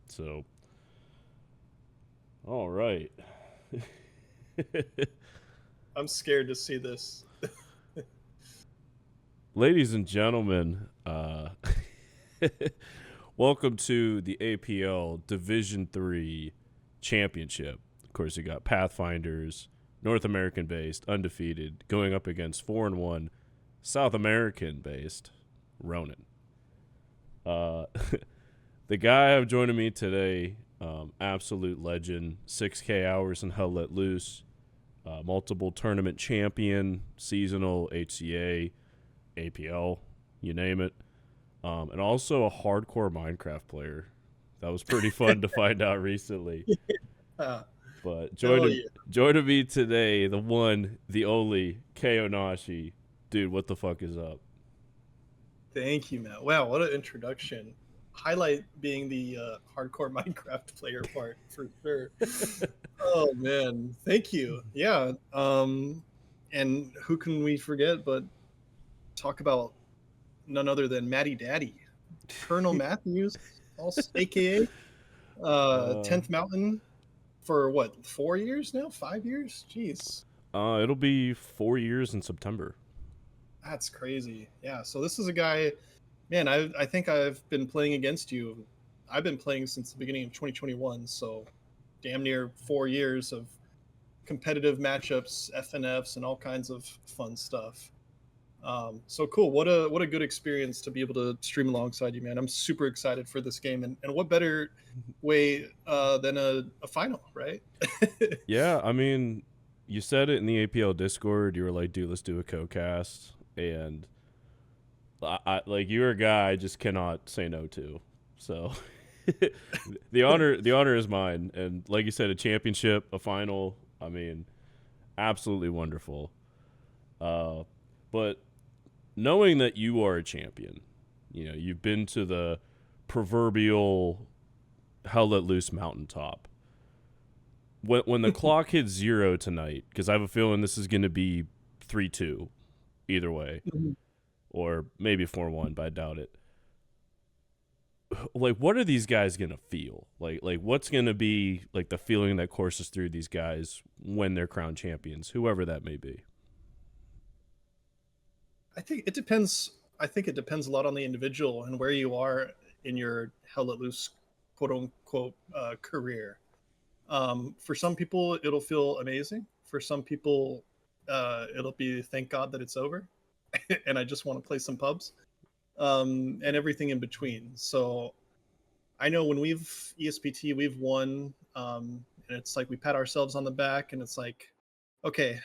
So, all right. I'm scared to see this. Ladies and gentlemen, welcome to the APL Division 3 Championship. Of course, you got Pathfinders, North American based, undefeated, going up against 4-1 South American based Ronin. Uh, the guy I have joining me today, absolute legend, 6K hours in Hell Let Loose, multiple tournament champion, seasonal HCA, APL, you name it, and also a hardcore Minecraft player. That was pretty fun to find out recently. Uh, But Hell yeah. joining me today, the one, the only Kaonashi. Dude, what the fuck is up? Thank you, Matt. Wow, what an introduction. Highlight being the hardcore Minecraft player part for sure. Oh man, thank you. Yeah. And who can we forget but talk about none other than Matty Daddy, Colonel Matthews, also aka Uh, 10th Mountain for what, 4 years now? 5 years? Jeez. it'll be 4 years in September. That's crazy. Yeah. So this is a guy, man. I think I've been playing against you. I've been playing since the beginning of 2021. So damn near 4 years of competitive matchups, FNFs, and all kinds of fun stuff. So cool. What a good experience to be able to stream alongside you, man. I'm super excited for this game, and what better way than a final, right? Yeah, I mean, you said it in the APL Discord. You were like, "Dude, let's do a co-cast," and like you're a guy I just cannot say no to. So the honor is mine, and like you said, a championship, a final. I mean, absolutely wonderful. Uh, but knowing that you are a champion, you've been to the proverbial hell let loose mountaintop. When the clock hits zero tonight, because I have a feeling this is going to be 3-2 either way, or maybe 4-1, but I doubt it. Like, what are these guys going to feel? Like what's going to be like the feeling that courses through these guys when they're crowned champions, whoever that may be? I think it depends. I think it depends a lot on the individual and where you are in your hell let loose, quote unquote, career. For some people, it'll feel amazing. For some people, it'll be thank God that it's over, and I just want to play some pubs, and everything in between. So I know when we've ESPT, we've won, and it's like we pat ourselves on the back, and it's like, okay,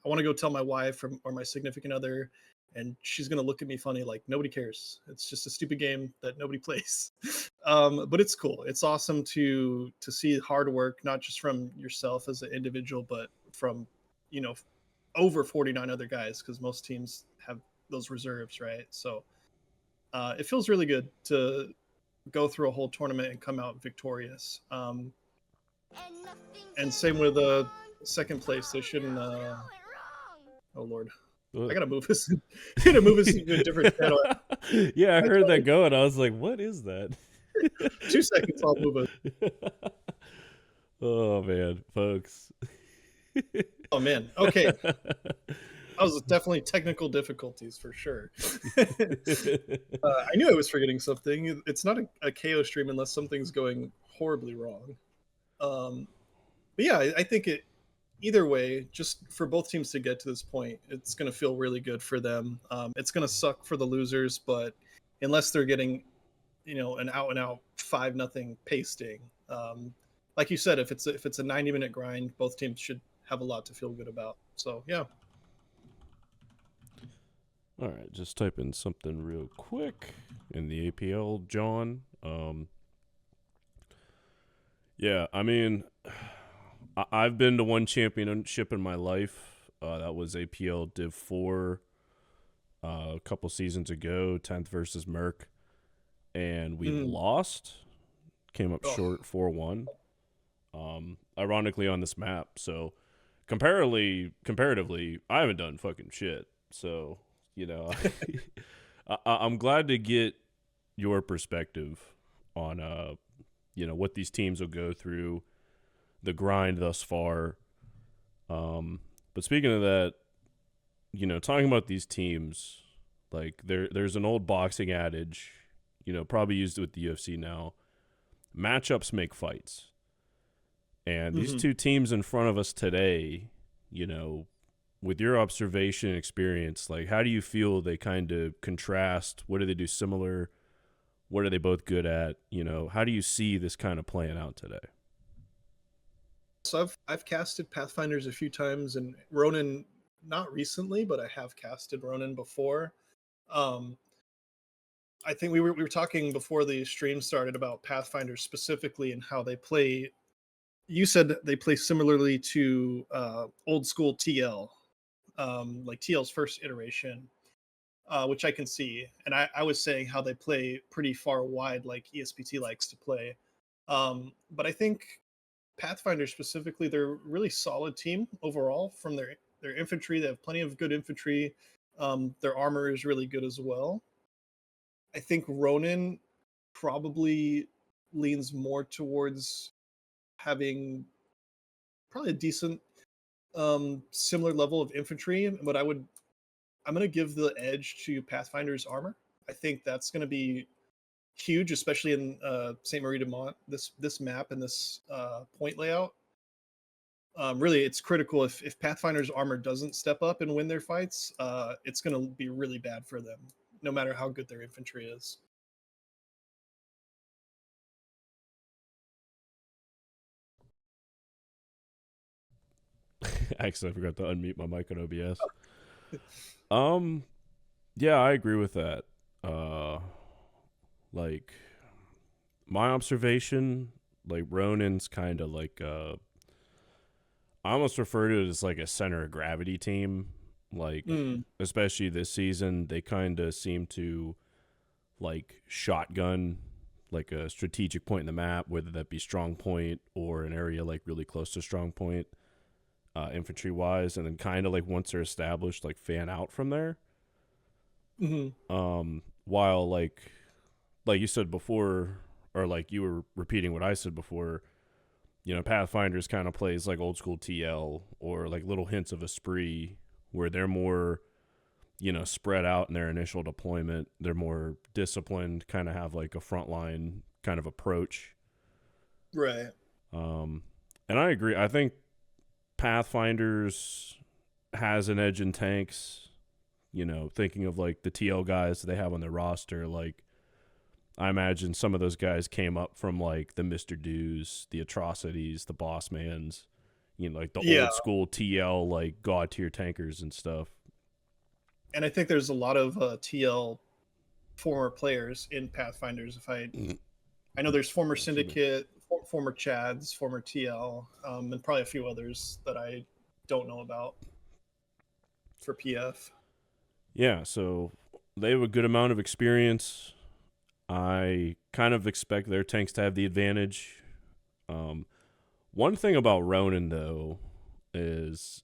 I want to go tell my wife or my significant other, and she's gonna look at me funny like nobody cares. It's just a stupid game that nobody plays. But it's cool. It's awesome to see hard work, not just from yourself as an individual, but from you know over 49 other guys because most teams have those reserves, right? So it feels really good to go through a whole tournament and come out victorious. And same with second place. They shouldn't. Oh Lord, I gotta move this. I gotta move this to a different channel. Yeah, I heard that go, and I was like, "What is that?" 2 seconds, I'll move it. Oh man, folks. Oh man. Okay, that was definitely technical difficulties for sure. I knew I was forgetting something. It's not a KO stream unless something's going horribly wrong. But yeah, I think it either way, just for both teams to get to this point, it's going to feel really good for them. It's going to suck for the losers, but unless they're getting, an out and out 5-0 pasting, like you said, if it's a 90-minute grind, both teams should have a lot to feel good about. So yeah. All right, just type in something real quick in the APL, John. Yeah, I mean, I've been to one championship in my life. That was APL Div 4 a couple seasons ago, 10th versus Merc. And we lost, came up short 4-1. Ironically on this map. So comparatively, I haven't done fucking shit. So, I'm glad to get your perspective on what these teams will go through, the grind thus far. But speaking of that, talking about these teams, like there's an old boxing adage, probably used with the UFC now. Matchups make fights. And these Hmm. two teams in front of us today, you know, with your observation and experience, like how do you feel they kind of contrast? What do they do similar? What are they both good at? How do you see this kind of playing out today? So I've casted Pathfinders a few times, and Ronin not recently, but I have casted Ronin before. Um, I think we were talking before the stream started about Pathfinders specifically and how they play. You said that they play similarly to old school TL, like TL's first iteration, which I can see. And I was saying how they play pretty far wide, like ESPT likes to play. But I think Pathfinder specifically, they're a really solid team overall from their infantry. They have plenty of good infantry. Their armor is really good as well. I think Ronin probably leans more towards having probably a decent similar level of infantry, but I'm going to give the edge to Pathfinder's armor. I think that's going to be huge, especially in Saint Marie de Mont. This map and this point layout. Really, it's critical if Pathfinder's armor doesn't step up and win their fights. It's going to be really bad for them, no matter how good their infantry is. Actually, I forgot to unmute my mic on OBS. Um, yeah, I agree with that. Uh, like my observation, like Ronin's kind of like I almost refer to it as like a center of gravity team. Like, Mm, especially this season, they kind of seem to like shotgun like a strategic point in the map, whether that be strong point or an area like really close to strong point, infantry wise, and then kind of like once they're established, like fan out from there. hmm. While like you said before, or like you were repeating what I said before, Pathfinders kind of plays like old school TL or like little hints of Esprit, where they're more, spread out in their initial deployment. They're more disciplined, kind of have like a frontline kind of approach. Right. Um, and I agree. I think Pathfinders has an edge in tanks. Thinking of like the TL guys they have on their roster, like I imagine some of those guys came up from like the Mr. Dews, the Atrocities, the Boss Mans, like the Yeah, old school TL, like God tier tankers and stuff. and I think there's a lot of TL former players in Pathfinders. If I know there's former Excuse me. Syndicate, former Chads, former TL, and probably a few others that I don't know about for PF. Yeah, so they have a good amount of experience. I kind of expect their tanks to have the advantage. Um, One thing about Ronin though is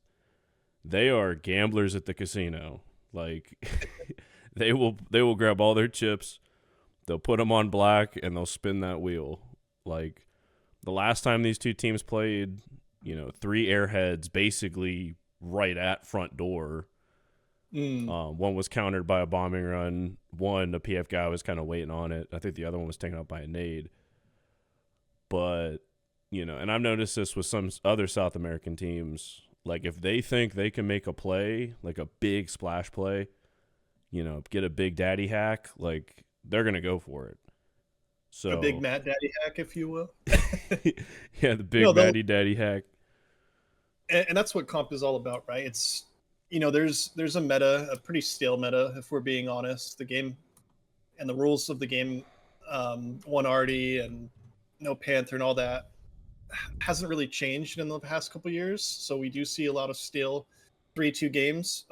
they are gamblers at the casino. Like they will grab all their chips, they'll put them on black, and they'll spin that wheel. Like the last time these two teams played, three airheads basically right at front door. Mm, One was countered by a bombing run. One, the PF guy was kind of waiting on it. I think the other one was taken out by a nade. But, and I've noticed this with some other South American teams. Like, if they think they can make a play, like a big splash play, get a big daddy hack, like, they're going to go for it. a big So, Matt Daddy hack, if you will. yeah, the big No, they'll, Matty daddy hack. and that's what comp is all about, right? It's there's a meta, a pretty stale meta, if we're being honest. The game and the rules of the game, one arty and no panther and all that hasn't really changed in the past couple years. So we do see a lot of stale 3-2 games.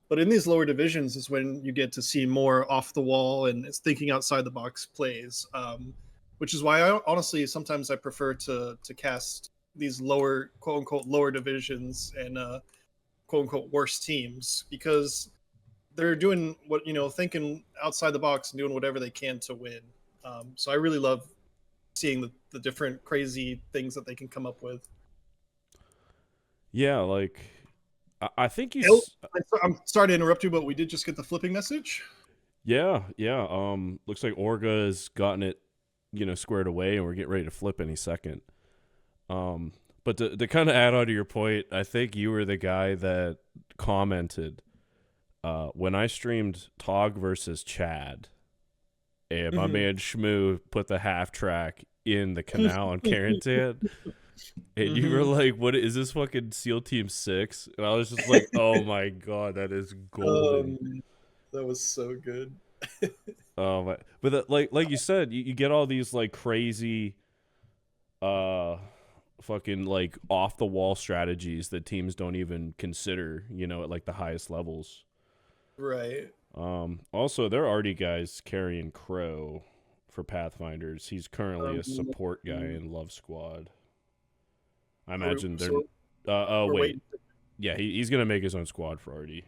But in these lower divisions is when you get to see more off the wall and it's thinking outside the box plays, which is why I honestly sometimes I prefer to cast these lower quote unquote lower divisions and quote unquote worse teams because they're doing what thinking outside the box and doing whatever they can to win. So I really love seeing the different crazy things that they can come up with. Yeah, like I think Oh, he's I'm sorry to interrupt you, but we did just get the flipping message. yeah. Looks like Orga has gotten it, squared away, and we're getting ready to flip any second. But to kind of add on to your point, I think you were the guy that commented when I streamed Tog versus Chad, and my man Shmoo put the half track in the canal on Carrington, and you were like, "What is this fucking SEAL Team 6?" And I was just like, "Oh my god, that is golden." That was so good. But like you said, you get all these like crazy, fucking like off the wall strategies that teams don't even consider, at like the highest levels. Right. Also, there are already guys carrying Crow for Pathfinders. He's currently a support guy in Love Squad. I imagine they're. Wait. Waiting. Yeah, he's gonna make his own squad for Artie.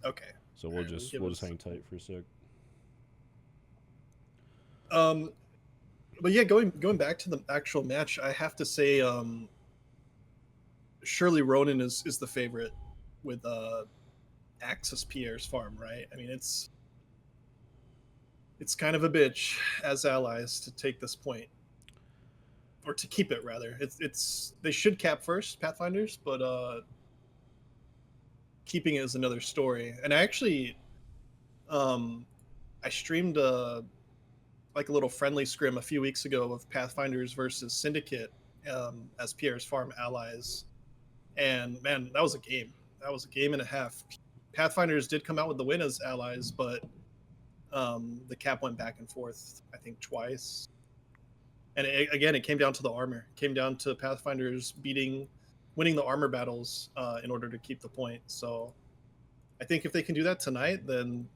Okay. So we'll just hang tight for a sec. But yeah, going back to the actual match, I have to say, surely Ronin is the favorite with Axis Pierre's farm, right? I mean, it's kind of a bitch as allies to take this point, or to keep it rather. It's they should cap first, Pathfinders, but keeping it is another story. And I actually, I streamed like a little friendly scrim a few weeks ago of Pathfinders versus Syndicate as Pierre's farm allies, and man, that was a game. That was a game and a half. Pathfinders did come out with the win as allies, but the cap went back and forth, I think, twice. And again, it came down to the armor. It came down to Pathfinders winning the armor battles in order to keep the point. So I think if they can do that tonight, then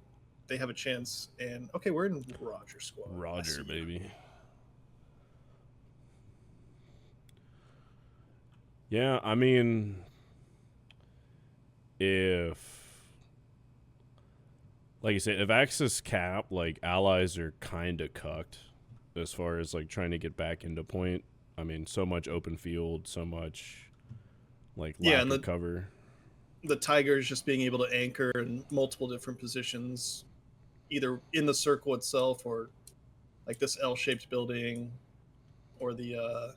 they have a chance. And okay, we're in Roger squad. Roger, baby. Yeah, I mean, like you said, if Axis cap, like allies are kind of cucked as far as like trying to get back into point. I mean, so much open field, so much like lack of cover. The Tigers just being able to anchor in multiple different positions, either in the circle itself or like this L-shaped building, or the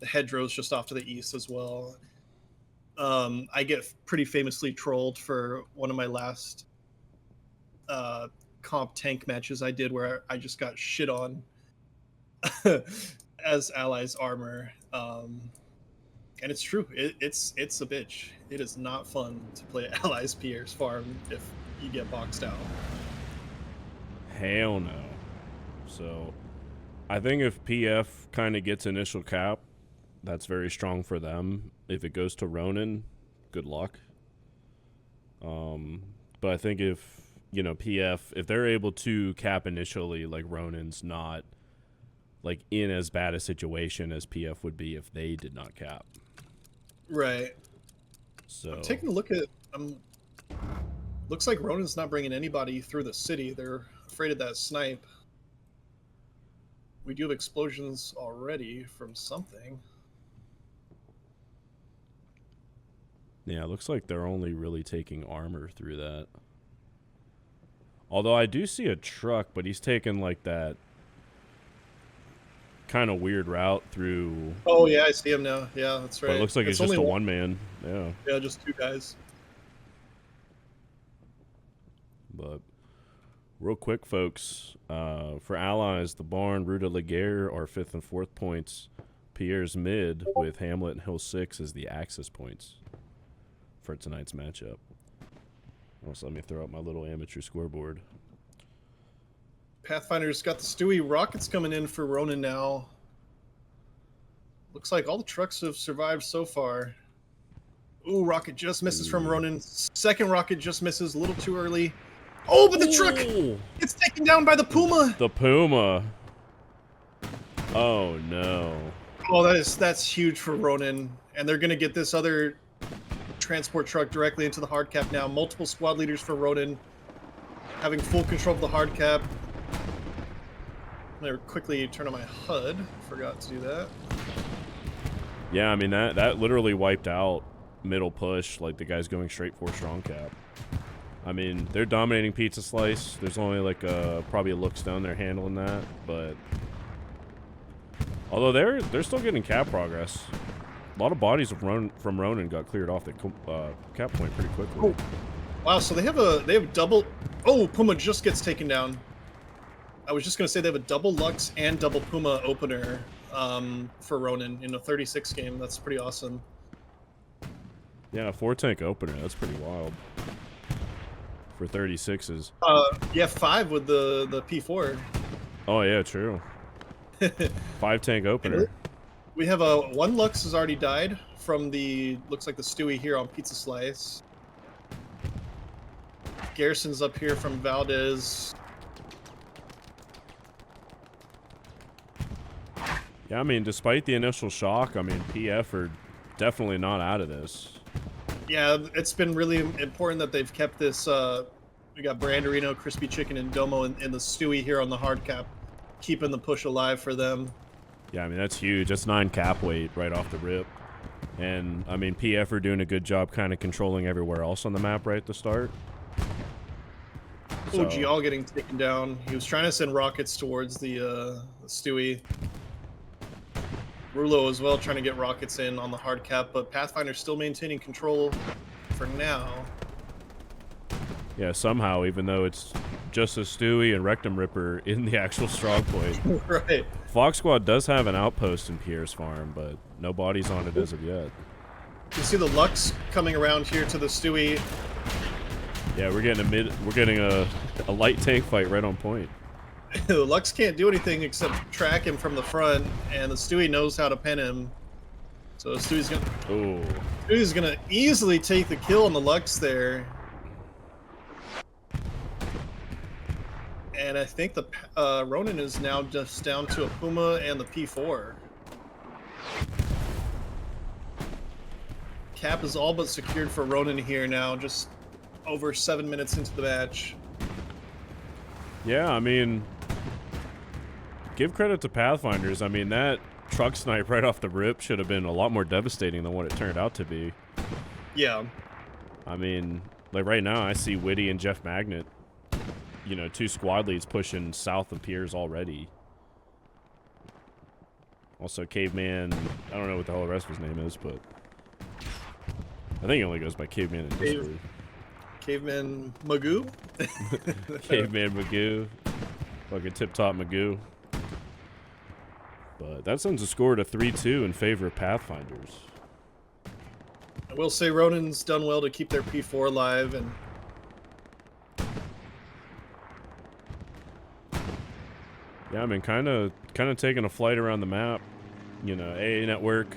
hedgerows just off to the east as well. I get pretty famously trolled for one of my last comp tank matches I did, where I just got shit on as allies armor. And it's true. It's a bitch. It is not fun to play allies Pierre's farm if you get boxed out. Hell no. So I think if PF kind of gets initial cap, that's very strong for them. If it goes to Ronin, good luck. But I think if, PF, if they're able to cap initially, like Ronin's not like in as bad a situation as PF would be if they did not cap. Right. So I'm taking a look at looks like Ronin's not bringing anybody through the city. They're afraid of that snipe. We do have explosions already from something. Yeah, it looks like they're only really taking armor through that. Although I do see a truck, but he's taking like that kind of weird route through. Oh yeah, I see him now. Yeah, that's right. But it looks like it's just a one man. Yeah. Yeah, just two guys. But real quick, folks, for allies, the Barn, Rue de la Guerre are 5th and 4th points. Pierre's mid with Hamlet and Hill 6 as the Axis points for tonight's matchup. Also, let me throw out my little amateur scoreboard. Pathfinder's got the Stewie rockets coming in for Ronin now. Looks like all the trucks have survived so far. Ooh, rocket just misses from Ronin. Second rocket just misses a little too early. Oh, but the truck gets taken down by the Puma. The Puma. Oh no. Oh, that's huge for Ronin, and they're gonna get this other transport truck directly into the hard cap now. Multiple squad leaders for Ronin, having full control of the hard cap. I'm gonna quickly turn on my HUD. Forgot to do that. Yeah, I mean, that literally wiped out middle push, like the guy's going straight for strong cap. I mean, they're dominating Pizza Slice. There's only like probably a look stone they're handling that, but although they're still getting cap progress. A lot of bodies from Ronin got cleared off the cap point pretty quickly. Oh. Wow, so they have double. Oh, Puma just gets taken down. I was just gonna say they have a double Lux and double Puma opener for Ronin in a 36 game. That's pretty awesome. Yeah, 4-tank opener. That's pretty wild for 36s. Yeah, 5 with the P4. Oh yeah, true. 5-tank opener. We have one Lux has already died from the looks like the Stewie here on Pizza Slice. Garrison's up here from Valdez. Yeah, I mean, despite the initial shock, I mean, PF are definitely not out of this. Yeah, it's been really important that they've kept this. We got Branderino, Crispy Chicken, and Domo and the Stewie here on the hard cap, keeping the push alive for them. Yeah, I mean, that's huge. That's 9 cap weight right off the rip. And, I mean, PF are doing a good job kind of controlling everywhere else on the map right at the start. So, OG all getting taken down. He was trying to send rockets towards the Stewie. Rulo as well, trying to get rockets in on the hard cap, but Pathfinder's still maintaining control for now. Yeah, somehow, even though it's just a Stewie and Rectum Ripper in the actual strong point. Right. Fox Squad does have an outpost in Pierre's farm, but no bodies on it as of yet. You see the Lux coming around here to the Stewie. Yeah, we're getting a light tank fight right on point. The Lux can't do anything except track him from the front, and the Stewie knows how to pin him. So Stewie's gonna easily take the kill on the Lux there. And I think the Ronin is now just down to a Puma and the P4. Cap is all but secured for Ronin here now, just over 7 minutes into the match. Yeah, I mean, give credit to Pathfinders. I mean, that truck snipe right off the rip should have been a lot more devastating than what it turned out to be. Yeah. I mean, like right now, I see Witty and Jeff Magnet, you know, 2 squad leads pushing south of Piers already. Also, Caveman, I don't know what the hell the rest of his name is, but I think he only goes by Caveman in Discord. Caveman Magoo? Caveman Magoo. Fucking tip-top Magoo. But that sends a score to 3-2 in favor of Pathfinders. I will say Ronin's done well to keep their P4 alive, and yeah, I mean, kind of taking a flight around the map. You know, AA network.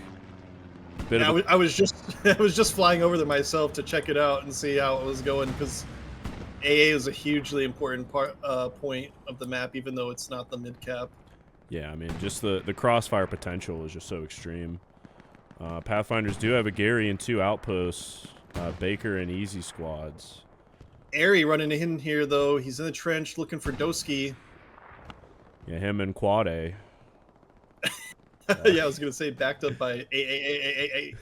yeah, I was just flying over there myself to check it out and see how it was going, because AA is a hugely important point of the map, even though it's not the mid cap. Yeah, I mean, just the crossfire potential is just so extreme. Pathfinders do have a Gary and 2 outposts, Baker and Easy squads. Airy running in here though. He's in the trench looking for Doski. Yeah, him and Quad A. Yeah, I was gonna say backed up by AA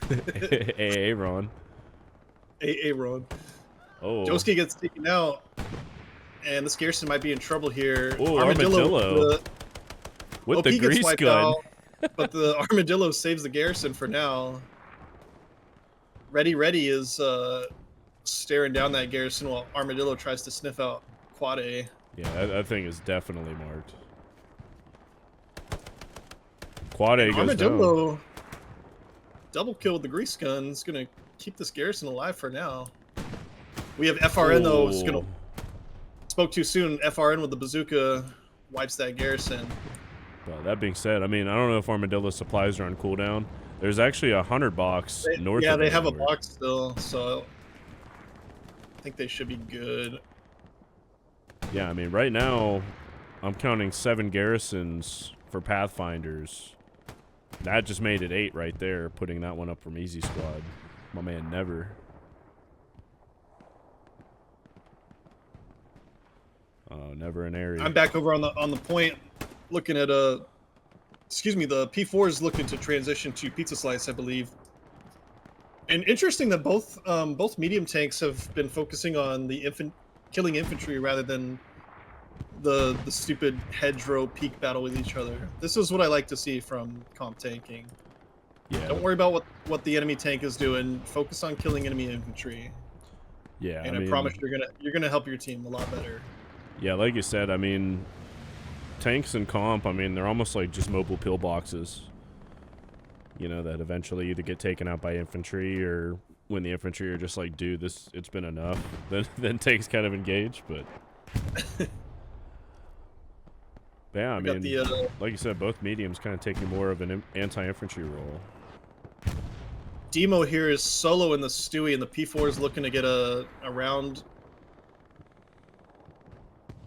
Ron. AA Ron. Oh. Doski gets taken out, and this Garrison might be in trouble here. Oh, Armadillo. With the grease gun. But the Armadillo saves the Garrison for now. Ready is staring down that Garrison while Armadillo tries to sniff out Quad A. Yeah, that thing is definitely marked. Quad A goes Armadillo down. Double kill with the grease gun is gonna keep this Garrison alive for now. We have FRN though. Is gonna spoke too soon. FRN with the bazooka wipes that Garrison. Well, that being said, I mean, I don't know if Armadillo supplies are on cooldown. There's actually a 100 box north. Yeah, of they have a network. box still, so I think they should be good. Yeah, I mean, right now, I'm counting 7 garrisons for Pathfinders. That just made it 8 right there, putting that one up from Easy Squad. My man Never. Oh, Never an area. I'm back over on the point. looking at excuse me, the P4 is looking to transition to Pizza Slice, I believe. And interesting that both medium tanks have been focusing on the killing infantry rather than the stupid hedgerow peak battle with each other. This is what I like to see from comp tanking. Yeah. Don't worry about what the enemy tank is doing. Focus on killing enemy infantry. Yeah, And I promise you're gonna help your team a lot better. Yeah, like you said, I mean, tanks and comp, I mean, they're almost like just mobile pillboxes. You know, that eventually either get taken out by infantry, or when the infantry are just like, dude, it's been enough. Then tanks kind of engage, but yeah, I mean, like you said, both mediums kind of taking more of an anti-infantry role. Demo here is solo in the Stewie, and the P4 is looking to get a round.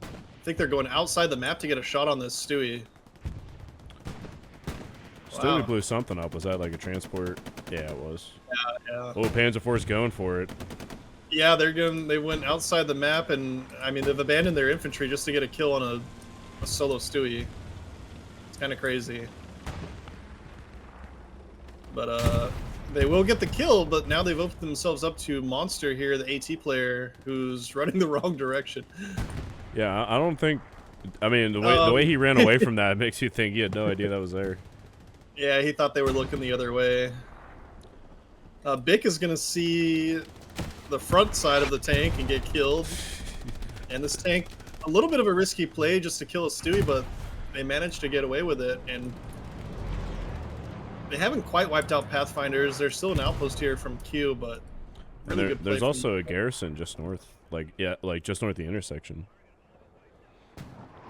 I think they're going outside the map to get a shot on this Stewie. Stewie blew something up. Was that like a transport? Yeah, it was. Yeah. Oh, Panzerforce going for it. Yeah, they went outside the map, and I mean, they've abandoned their infantry just to get a kill on a solo Stewie. It's kind of crazy. But they will get the kill, but now they've opened themselves up to Monster here, the AT player, who's running the wrong direction. Yeah, I don't think... I mean, the way he ran away from that makes you think he had no idea that was there. Yeah, he thought they were looking the other way. Bick is going to see the front side of the tank and get killed. And this tank, a little bit of a risky play just to kill a Stewie, but they managed to get away with it. And they haven't quite wiped out Pathfinders. There's still an outpost here from Q, but really good play. There's also a garrison just north, like just north of the intersection.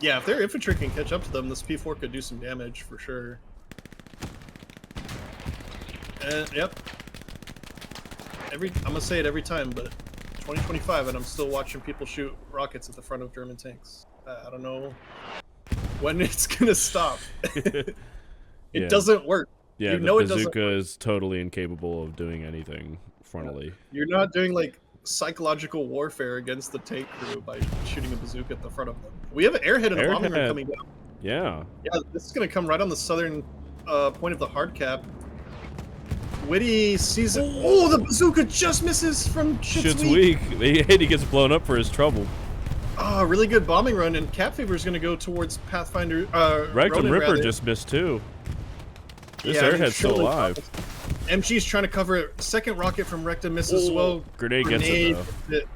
Yeah, if their infantry can catch up to them, this P4 could do some damage for sure. And yep. I'm gonna say it every time, but 2025, and I'm still watching people shoot rockets at the front of German tanks. I don't know when it's gonna stop. It doesn't work. Yeah, you know the bazooka is totally incapable of doing anything frontally. You're not doing like psychological warfare against the tank crew by shooting a bazooka at the front of them. We have an airhead and a bombing run coming down. Yeah. Yeah, this is gonna come right on the southern point of the hard cap. Witty sees it. Oh, the bazooka just misses from Shit's weak. He gets blown up for his trouble. Oh, really good bombing run, and Cap Fever is going to go towards Pathfinder. Rectum Ronin, Ripper rather. just missed too. This airhead's still alive. MG's trying to cover it. Second rocket from Rectum misses as well. Grenade gets it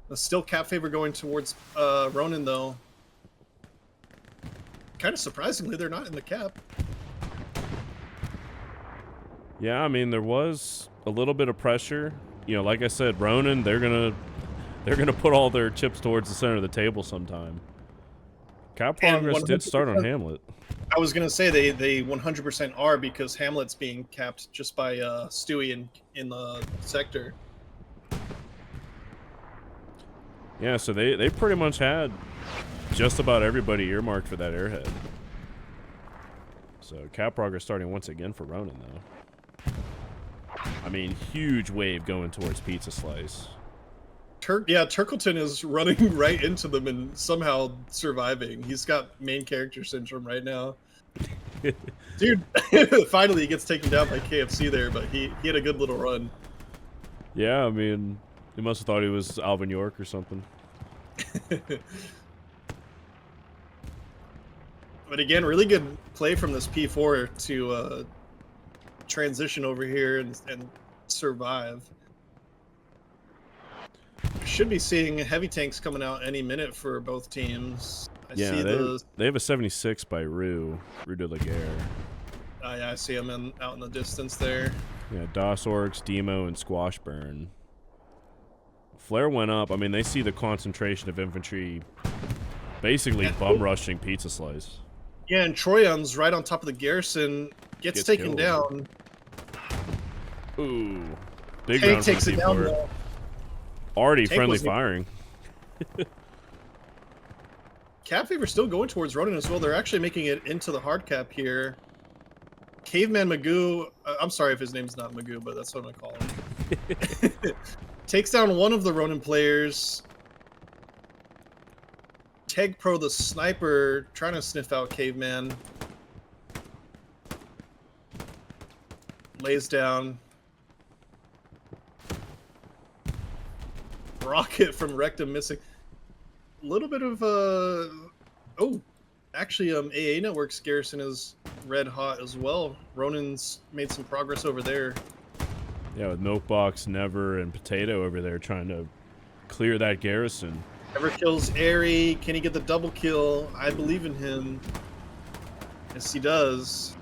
though. Still Cap Fever going towards Ronin though. Kind of surprisingly, they're not in the cap. Yeah, I mean, there was a little bit of pressure. You know, like I said, Ronin, they're gonna put all their chips towards the center of the table sometime. Cap progress did start on Hamlet. I was gonna say they 100% are, because Hamlet's being capped just by Stewie in the sector. Yeah, so they pretty much had just about everybody earmarked for that airhead. So cap progress starting once again for Ronin though. I mean, huge wave going towards Pizza Slice. Turkleton is running right into them and somehow surviving. He's got main character syndrome right now. Dude, finally he gets taken down by KFC there, but he had a good little run. Yeah, I mean, he must have thought he was Alvin York or something. But again, really good play from this P4 to transition over here and survive. Should be seeing heavy tanks coming out any minute for both teams. They have a 76 by Rue de la Guerre. Yeah, I see them out in the distance there. Yeah, DOS Orcs, Demo, and Squashburn. Flare went up. I mean, they see the concentration of infantry basically bum rushing Pizza Slice. Yeah, and Troyon's right on top of the garrison, gets taken down. Ooh. Big round takes it down though. Already friendly firing. Cap Fever still going towards Ronin as well. They're actually making it into the hard cap here. Caveman Magoo, I'm sorry if his name's not Magoo, but that's what I'm gonna call him. Takes down one of the Ronin players. Teg Pro, the sniper, trying to sniff out Caveman. Lays down. Rocket from Rectum missing. A little bit of oh, actually, AA Network's Garrison is red hot as well. Ronin's made some progress over there. Yeah, with Milkbox, Never, and Potato over there trying to clear that garrison. Never kills Airy. Can he get the double kill? I believe in him. Yes, he does.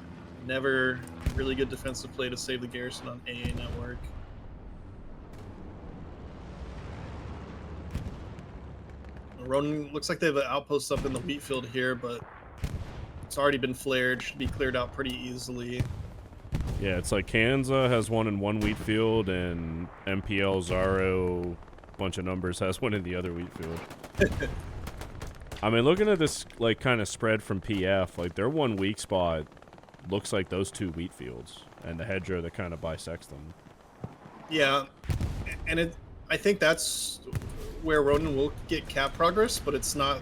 Never really good defensive play to save the garrison on AA Network. Ronin looks like they have an outpost up in the wheat field here, but it's already been flared. Should be cleared out pretty easily. Yeah, it's like Kanza has one in one wheat field, and MPL Zaro, bunch of numbers, has one in the other wheat field. I mean, looking at this like kind of spread from PF, like their one weak spot looks like those two wheat fields, and the hedgerow that kind of bisects them. Yeah, and I think that's where Ronin will get cap progress, but it's not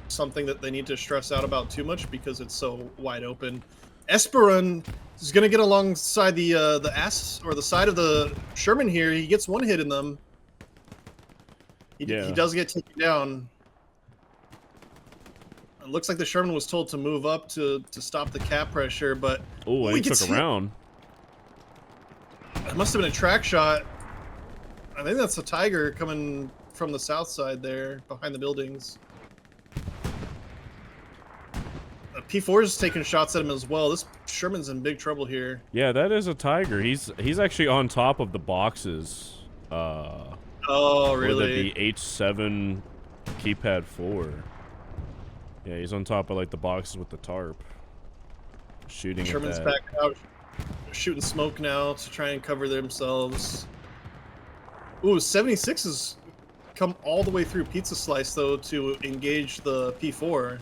something that they need to stress out about too much because it's so wide open. Esperon is going to get alongside the ass or the side of the Sherman here. He gets one hit in them. He does get taken down. It looks like the Sherman was told to move up to stop the cap pressure, but oh, he took a round. It must have been a track shot. I think that's a Tiger coming from the south side there, behind the buildings. P4 is taking shots at him as well. This Sherman's in big trouble here. Yeah, that is a Tiger. He's actually on top of the boxes. Oh, really? The H7 keypad 4. Yeah, he's on top of like the boxes with the tarp. Shooting Sherman's at that. back out, shooting smoke now to try and cover themselves. Ooh, 76 has come all the way through Pizza Slice though to engage the P4.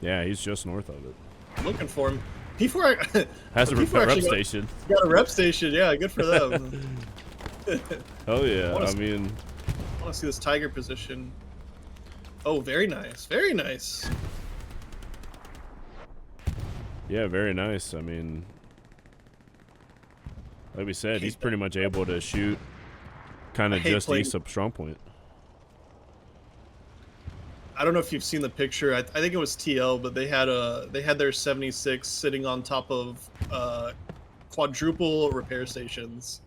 Yeah, he's just north of it. Looking for him. P4 has a rep station. Got a rep station, yeah, good for them. Oh yeah, I mean, I want to see this Tiger position. Oh, very nice, very nice. Yeah, very nice. I mean, like we said, he's pretty much able to shoot kind of just east of Strong Point. I don't know if you've seen the picture. I think it was TL, but they had their 76 sitting on top of quadruple repair stations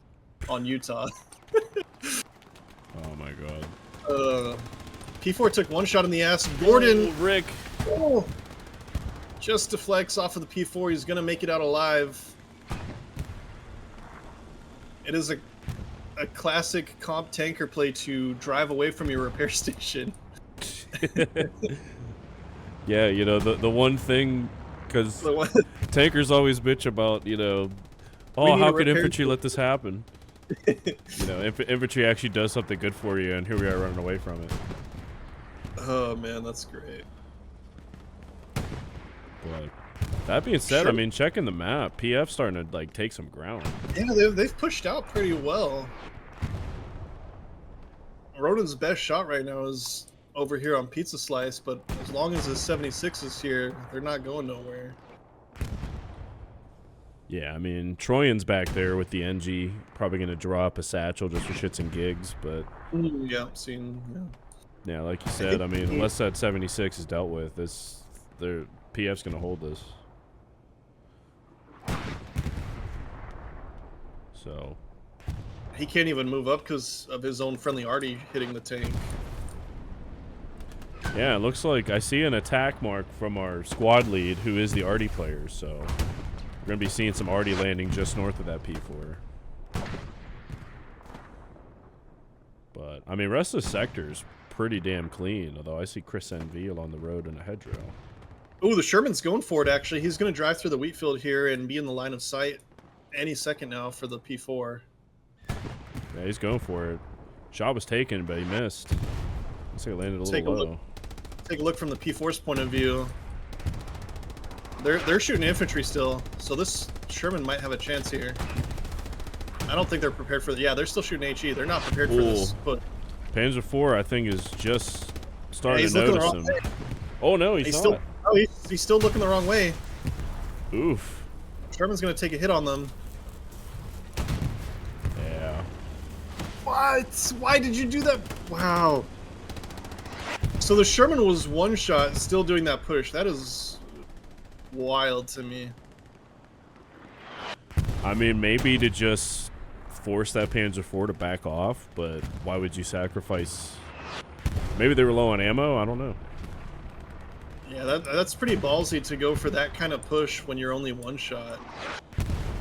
on Utah. Oh my god. P4 took one shot in the ass. Gordon, Rick, just deflects off of the P4. He's gonna make it out alive. It is a classic comp tanker play to drive away from your repair station. Yeah, you know, the one thing, because tankers always bitch about, you know, oh, how could infantry let this happen? You know, infantry actually does something good for you, and here we are running away from it. Oh man, that's great. But that being said, I mean, checking the map, PF's starting to like take some ground. Yeah, they've pushed out pretty well. Ronin's best shot right now is over here on Pizza Slice, but as long as the 76 is here, they're not going nowhere. Yeah, I mean, Troyan's back there with the NG, probably going to drop a satchel just for shits and gigs, but... Yeah, yeah, like you said, I mean, unless that 76 is dealt with, their PF's going to hold this. So... He can't even move up because of his own friendly arty hitting the tank. Yeah, it looks like I see an attack mark from our squad lead, who is the arty player, so we're going to be seeing some arty landing just north of that P4. But, I mean, rest of the sector's pretty damn clean, although I see Chris Enville on the road in a hedgerow. Oh, the Sherman's going for it, actually. He's going to drive through the wheat field here and be in the line of sight any second now for the P4. Yeah, he's going for it. Shot was taken, but he missed. Looks like it landed a little low. Take a look from the P4's point of view. They're shooting infantry still, so this Sherman might have a chance here. I don't think they're prepared for the... Yeah, they're still shooting HE. They're not prepared for this. But Panzer IV, I think, is just starting he's to looking the notice wrong him. way. Oh no, he's not. Still. Oh, he's still looking the wrong way. Oof. Sherman's gonna take a hit on them. Yeah. What? Why did you do that? Wow. So the Sherman was one shot, still doing that push. That is wild to me. I mean, maybe to just force that Panzer IV to back off, but why would you sacrifice? Maybe they were low on ammo. I don't know. Yeah, that's pretty ballsy to go for that kind of push when you're only one shot.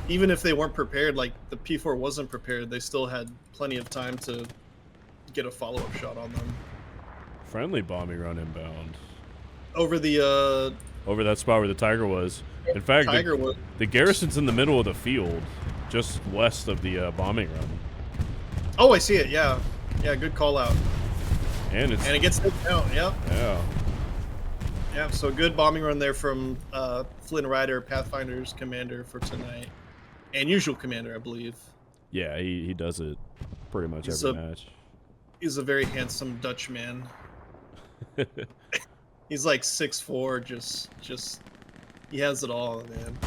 Even if they weren't prepared, like the P4 wasn't prepared, they still had plenty of time to get a follow-up shot on them. Friendly bombing run inbound. Over the Over that spot where the Tiger was. In fact, the garrison's in the middle of the field, just west of the bombing run. Oh, I see it. Yeah, yeah. Good call out. And it gets taken out. Yep. Yeah. Yeah. So good bombing run there from Flynn Ryder, Pathfinders commander for tonight, and usual commander, I believe. Yeah, he does it pretty much every match. He's a very handsome Dutch man. He's like 6'4", just he has it all, man.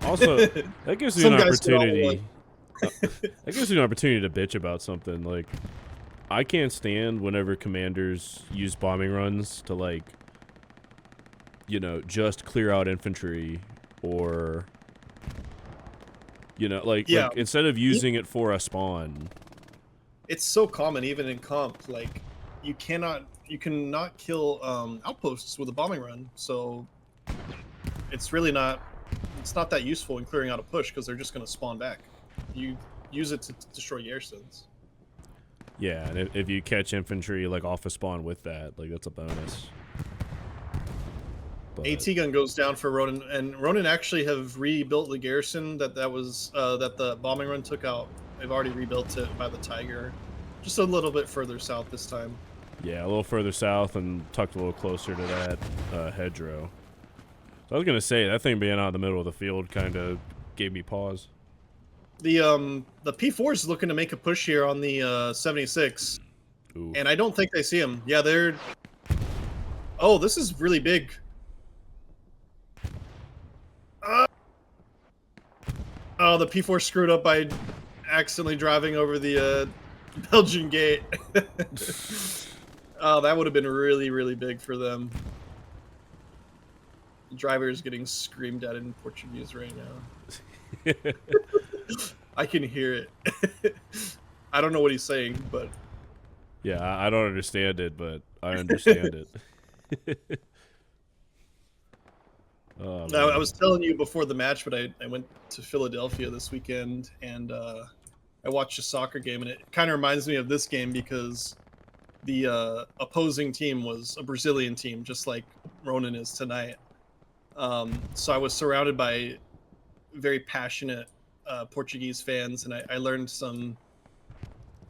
Also, that gives you an opportunity. That gives you an opportunity to bitch about something. Like, I can't stand whenever commanders use bombing runs to, like, you know, just clear out infantry, or, you know, like instead of using it for a spawn. It's so common, even in comp. Like, you cannot kill outposts with a bombing run, so it's really not that useful in clearing out a push, because they're just going to spawn back. You use it to destroy garrisons. Yeah, and if you catch infantry like off a spawn with that, like, that's a bonus. But AT gun goes down for Ronin, and Ronin actually have rebuilt the garrison that was that the bombing run took out. They've already rebuilt it by the Tiger, just a little bit further south this time. Yeah, a little further south and tucked a little closer to that hedgerow. So I was gonna say, that thing being out in the middle of the field kind of gave me pause. The P4 is looking to make a push here on the 76. Ooh. And I don't think they see him. Yeah, they're... Oh, this is really big. Oh, the P4 screwed up by accidentally driving over the Belgian gate. Oh, that would have been really, really big for them. The driver is getting screamed at in Portuguese right now. I can hear it. I don't know what he's saying, but... Yeah, I don't understand it, but I understand it. Oh, I was telling you before the match, but I went to Philadelphia this weekend, and I watched a soccer game, and it kind of reminds me of this game, because the opposing team was a Brazilian team, just like Ronin is tonight. So I was surrounded by very passionate Portuguese fans, and I learned some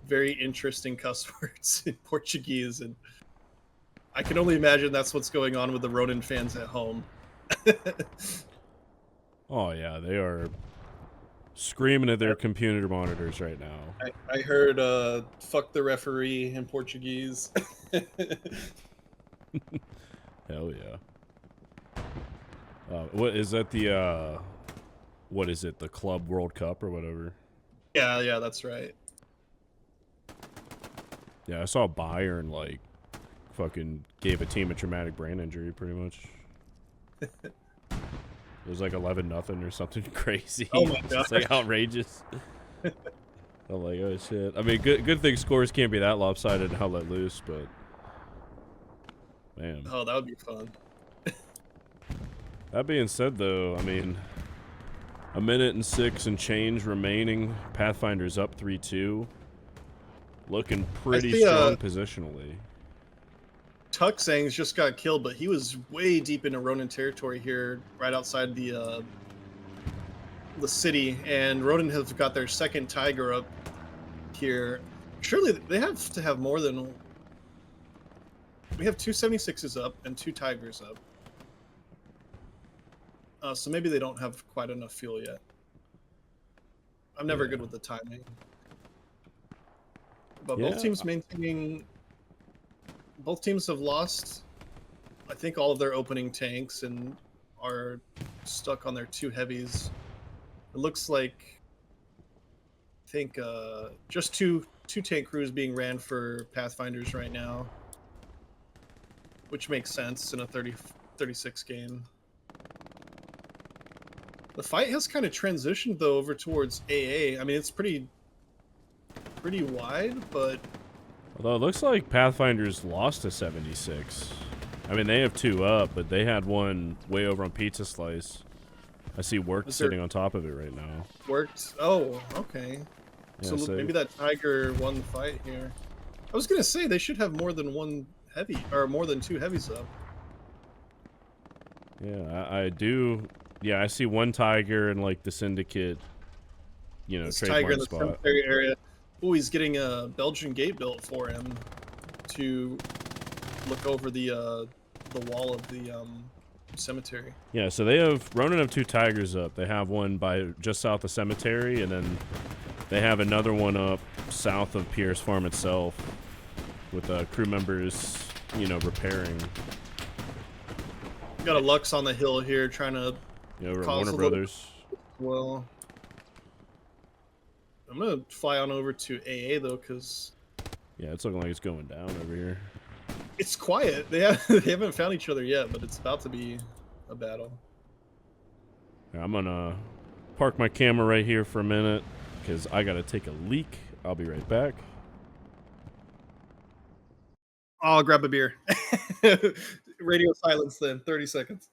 very interesting cuss words in Portuguese, and I can only imagine that's what's going on with the Ronin fans at home. Oh yeah, they are screaming at their computer monitors right now. I heard fuck the referee in Portuguese. Hell yeah. What is that, the what is it, the Club World Cup or whatever? Yeah, that's right. Yeah, I saw Bayern, like, fucking gave a team a traumatic brain injury, pretty much. It was like 11-0 or something crazy. Oh my god. It's like outrageous. I'm like, oh shit. I mean, good thing scores can't be that lopsided and how let loose, but man. Oh, that would be fun. That being said, though, I mean, 1:06 and change remaining. Pathfinder's up 3-2. Looking pretty strong positionally. Tuxang's just got killed, but he was way deep into Ronin territory here, right outside the city. And Ronin have got their second Tiger up here. Surely they have to have more than... We have 2 76s up and 2 Tigers up. So maybe they don't have quite enough fuel yet. I'm never good with the timing. But both teams maintaining both teams have lost, I think, all of their opening tanks and are stuck on their 2 heavies. It looks like, I think, just two tank crews being ran for Pathfinders right now, which makes sense in a 36 game. The fight has kind of transitioned though over towards AA. I mean, it's pretty wide, but Although it looks like Pathfinders lost to 76. I mean, they have 2 up, but they had one way over on Pizza Slice. I see Worked sitting on top of it right now. Worked. Oh, okay. Yeah, so maybe that Tiger won the fight here. I was gonna say they should have more than 1 heavy, or more than 2 heavies up. Yeah, I do. Yeah, I see 1 Tiger in like the Syndicate, you know, This trademark Tiger in the spot. cemetery area. Oh, he's getting a Belgian gate built for him to look over the wall of the cemetery. Yeah, so they have Ronin have 2 Tigers up. They have one by just south of Cemetery, and then they have another one up south of Pierce Farm itself, with crew members, you know, repairing. Got a Lux on the hill here, trying to Warner Brothers. Well, I'm gonna fly on over to AA though, because yeah, it's looking like it's going down over here. It's quiet. They haven't found each other yet, but it's about to be a battle. Yeah, I'm gonna park my camera right here for a minute because I gotta take a leak. I'll be right back. I'll grab a beer. Radio silence then. 30 seconds.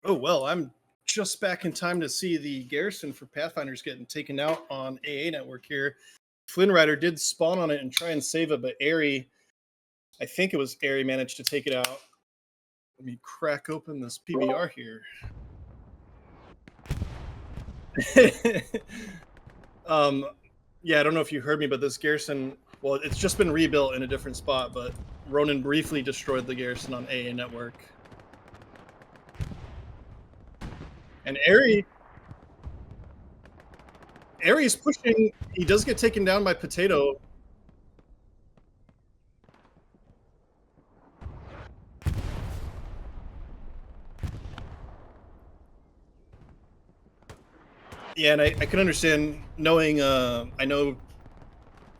Oh, well, I'm just back in time to see the garrison for Pathfinders getting taken out on AA network here. Flynn Rider did spawn on it and try and save it, but Airy, I think it was Airy, managed to take it out. Let me crack open this PBR here. Yeah, I don't know if you heard me, but this garrison, well, it's just been rebuilt in a different spot, but Ronin briefly destroyed the garrison on AA network. And Airy's pushing. He does get taken down by Potato. Yeah, and I can understand, knowing, I know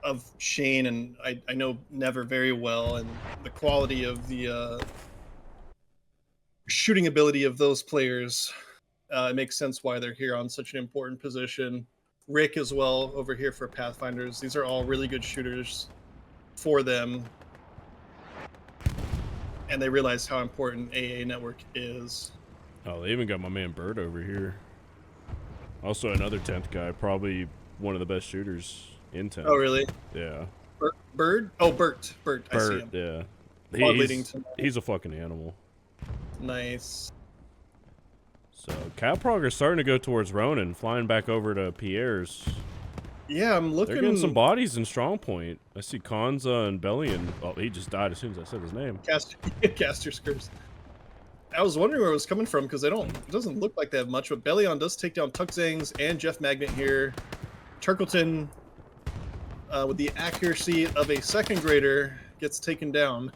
of Shane, and I know Never very well, and the quality of the shooting ability of those players. It makes sense why they're here on such an important position. Rick as well over here for Pathfinders. These are all really good shooters for them. And they realize how important AA network is. Oh, they even got my man Bird over here. Also another 10th guy, probably one of the best shooters in 10th. Oh, really? Yeah. Bird? Oh, Bert. I see him. Yeah. He's a fucking animal. Nice. So, Caprog are starting to go towards Ronin, flying back over to Pierre's. Yeah, I'm looking. They're getting some bodies in Strong Point. I see Kanza and Bellion. Oh, he just died as soon as I said his name. Caster's Curse. I was wondering where it was coming from, because it doesn't look like they have much, but Bellion does take down Tuxangs and Jeff Magnet here. Turkleton, with the accuracy of a second grader, gets taken down.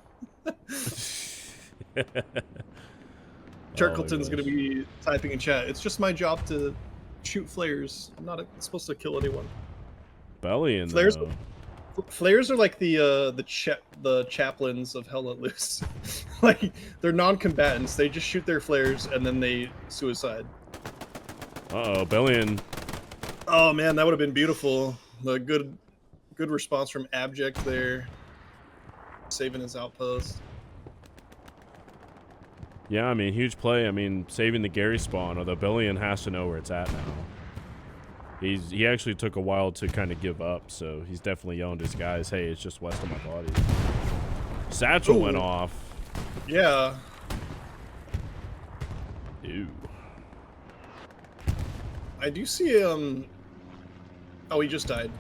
Turkleton's going to be typing in chat. It's just my job to shoot flares. I'm not supposed to kill anyone. Bellion, Flares are like the chaplains of Hell Let Loose. Like, they're non-combatants. They just shoot their flares and then they suicide. Uh-oh, Bellion. Oh man, that would have been beautiful. The good response from Abject there, saving his outpost. Yeah, I mean, huge play. I mean, saving the Gary spawn, although Bellion has to know where it's at now. He actually took a while to kind of give up, so he's definitely yelling to his guys, hey, it's just west of my body. Satchel went off. Yeah. Ew. I do see, oh, he just died.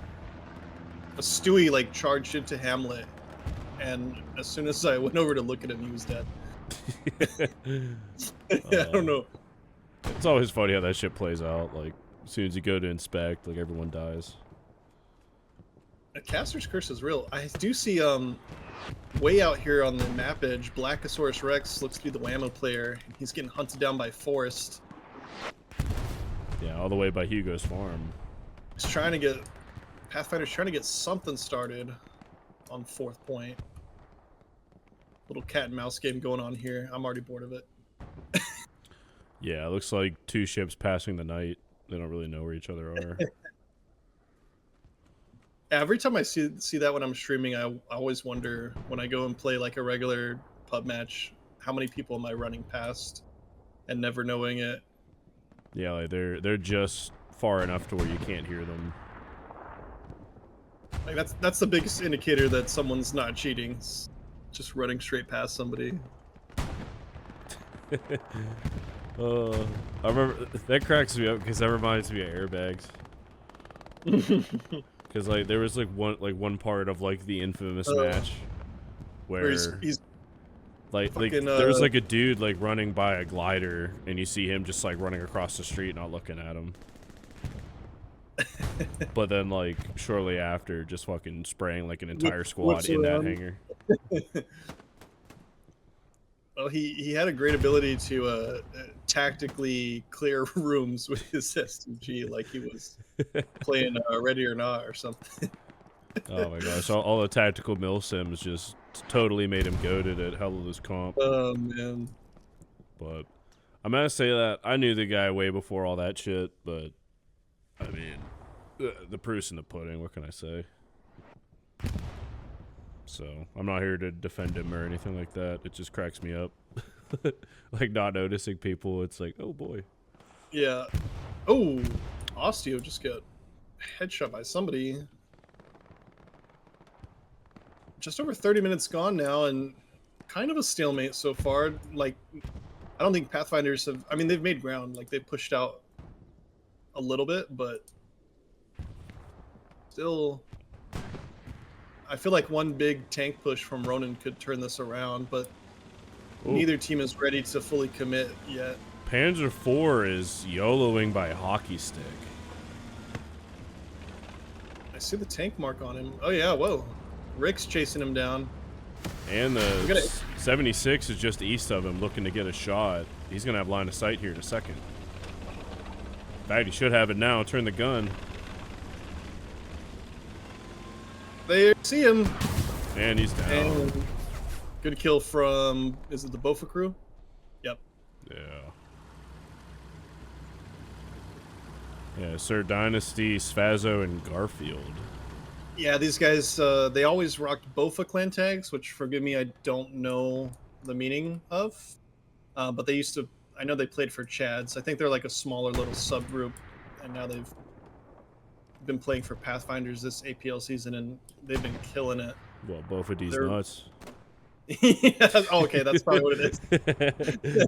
A Stewie, like, charged into Hamlet, and as soon as I went over to look at him, he was dead. I don't know. It's always funny how that shit plays out. Like, as soon as you go to inspect, like, everyone dies. A Caster's Curse is real. I do see, way out here on the map edge, Blackosaurus Rex looks to be the Whammo player. He's getting hunted down by Forest. Yeah, all the way by Hugo's farm. He's trying to get... Pathfinder's trying to get something started on 4th point. Little cat and mouse game going on here. I'm already bored of it. Yeah, it looks like 2 ships passing the night. They don't really know where each other are. Every time I see that when I'm streaming, I always wonder when I go and play like a regular pub match, how many people am I running past and never knowing it? Yeah, like they're just far enough to where you can't hear them. Like that's the biggest indicator that someone's not cheating. It's just running straight past somebody. I remember that cracks me up because that reminds me of airbags. Because like there was like one part of like the infamous match where he's like fucking, there was like a dude like running by a glider and you see him just like running across the street not looking at him. But then like shortly after just fucking spraying like an entire squad in that hangar. Well, he had a great ability to tactically clear rooms with his SMG, like he was playing Ready or Not or something. Oh my gosh, all the tactical mill sims just totally made him goated at Hell of This Comp. Oh man. But I'm gonna say that I knew the guy way before all that shit, but I mean, the proof's in the pudding, what can I say? So, I'm not here to defend him or anything like that. It just cracks me up. Like, not noticing people, it's like, oh boy. Yeah. Oh, Osteo just got headshot by somebody. Just over 30 minutes gone now, and kind of a stalemate so far. Like, I don't think Pathfinders have... I mean, they've made ground. Like, they pushed out a little bit, but still... I feel like one big tank push from Ronin could turn this around, but neither team is ready to fully commit yet. Panzer IV is YOLOing by hockey stick. I see the tank mark on him. Oh yeah, whoa. Rick's chasing him down. And the 76 is just east of him looking to get a shot. He's going to have line of sight here in a second. In fact, he should have it now. Turn the gun. They see him. And he's down. And good kill from, is it the Bofa crew? Yep. Yeah. Yeah, Sir Dynasty, Sfazo, and Garfield. Yeah, these guys, they always rocked Bofa clan tags, which, forgive me, I don't know the meaning of. But they used to, I know they played for Chads. I think they're like a smaller little subgroup, and now they've been playing for Pathfinders this APL season, and they've been killing it. Well, both of these nuts. Yeah, oh, okay, that's probably what it is.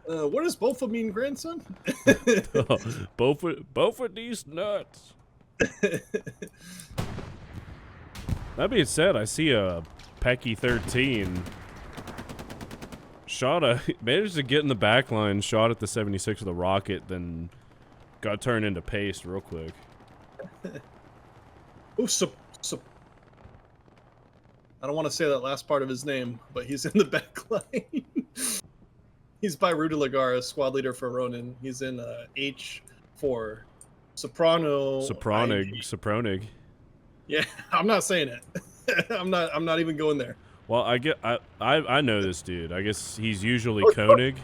What does Bofa mean, grandson? Both of these nuts. That being said, I see a Pecky 13 managed to get in the back line, shot at the 76 with a rocket, then got turned into paste real quick. Ooh, I don't want to say that last part of his name, but he's in the back line. He's by Rudy Lagara, squad leader for Ronin. He's in H4. Sopronig. Yeah, I'm not saying it. I'm not even going there. Well, I know this dude. I guess he's usually Koenig.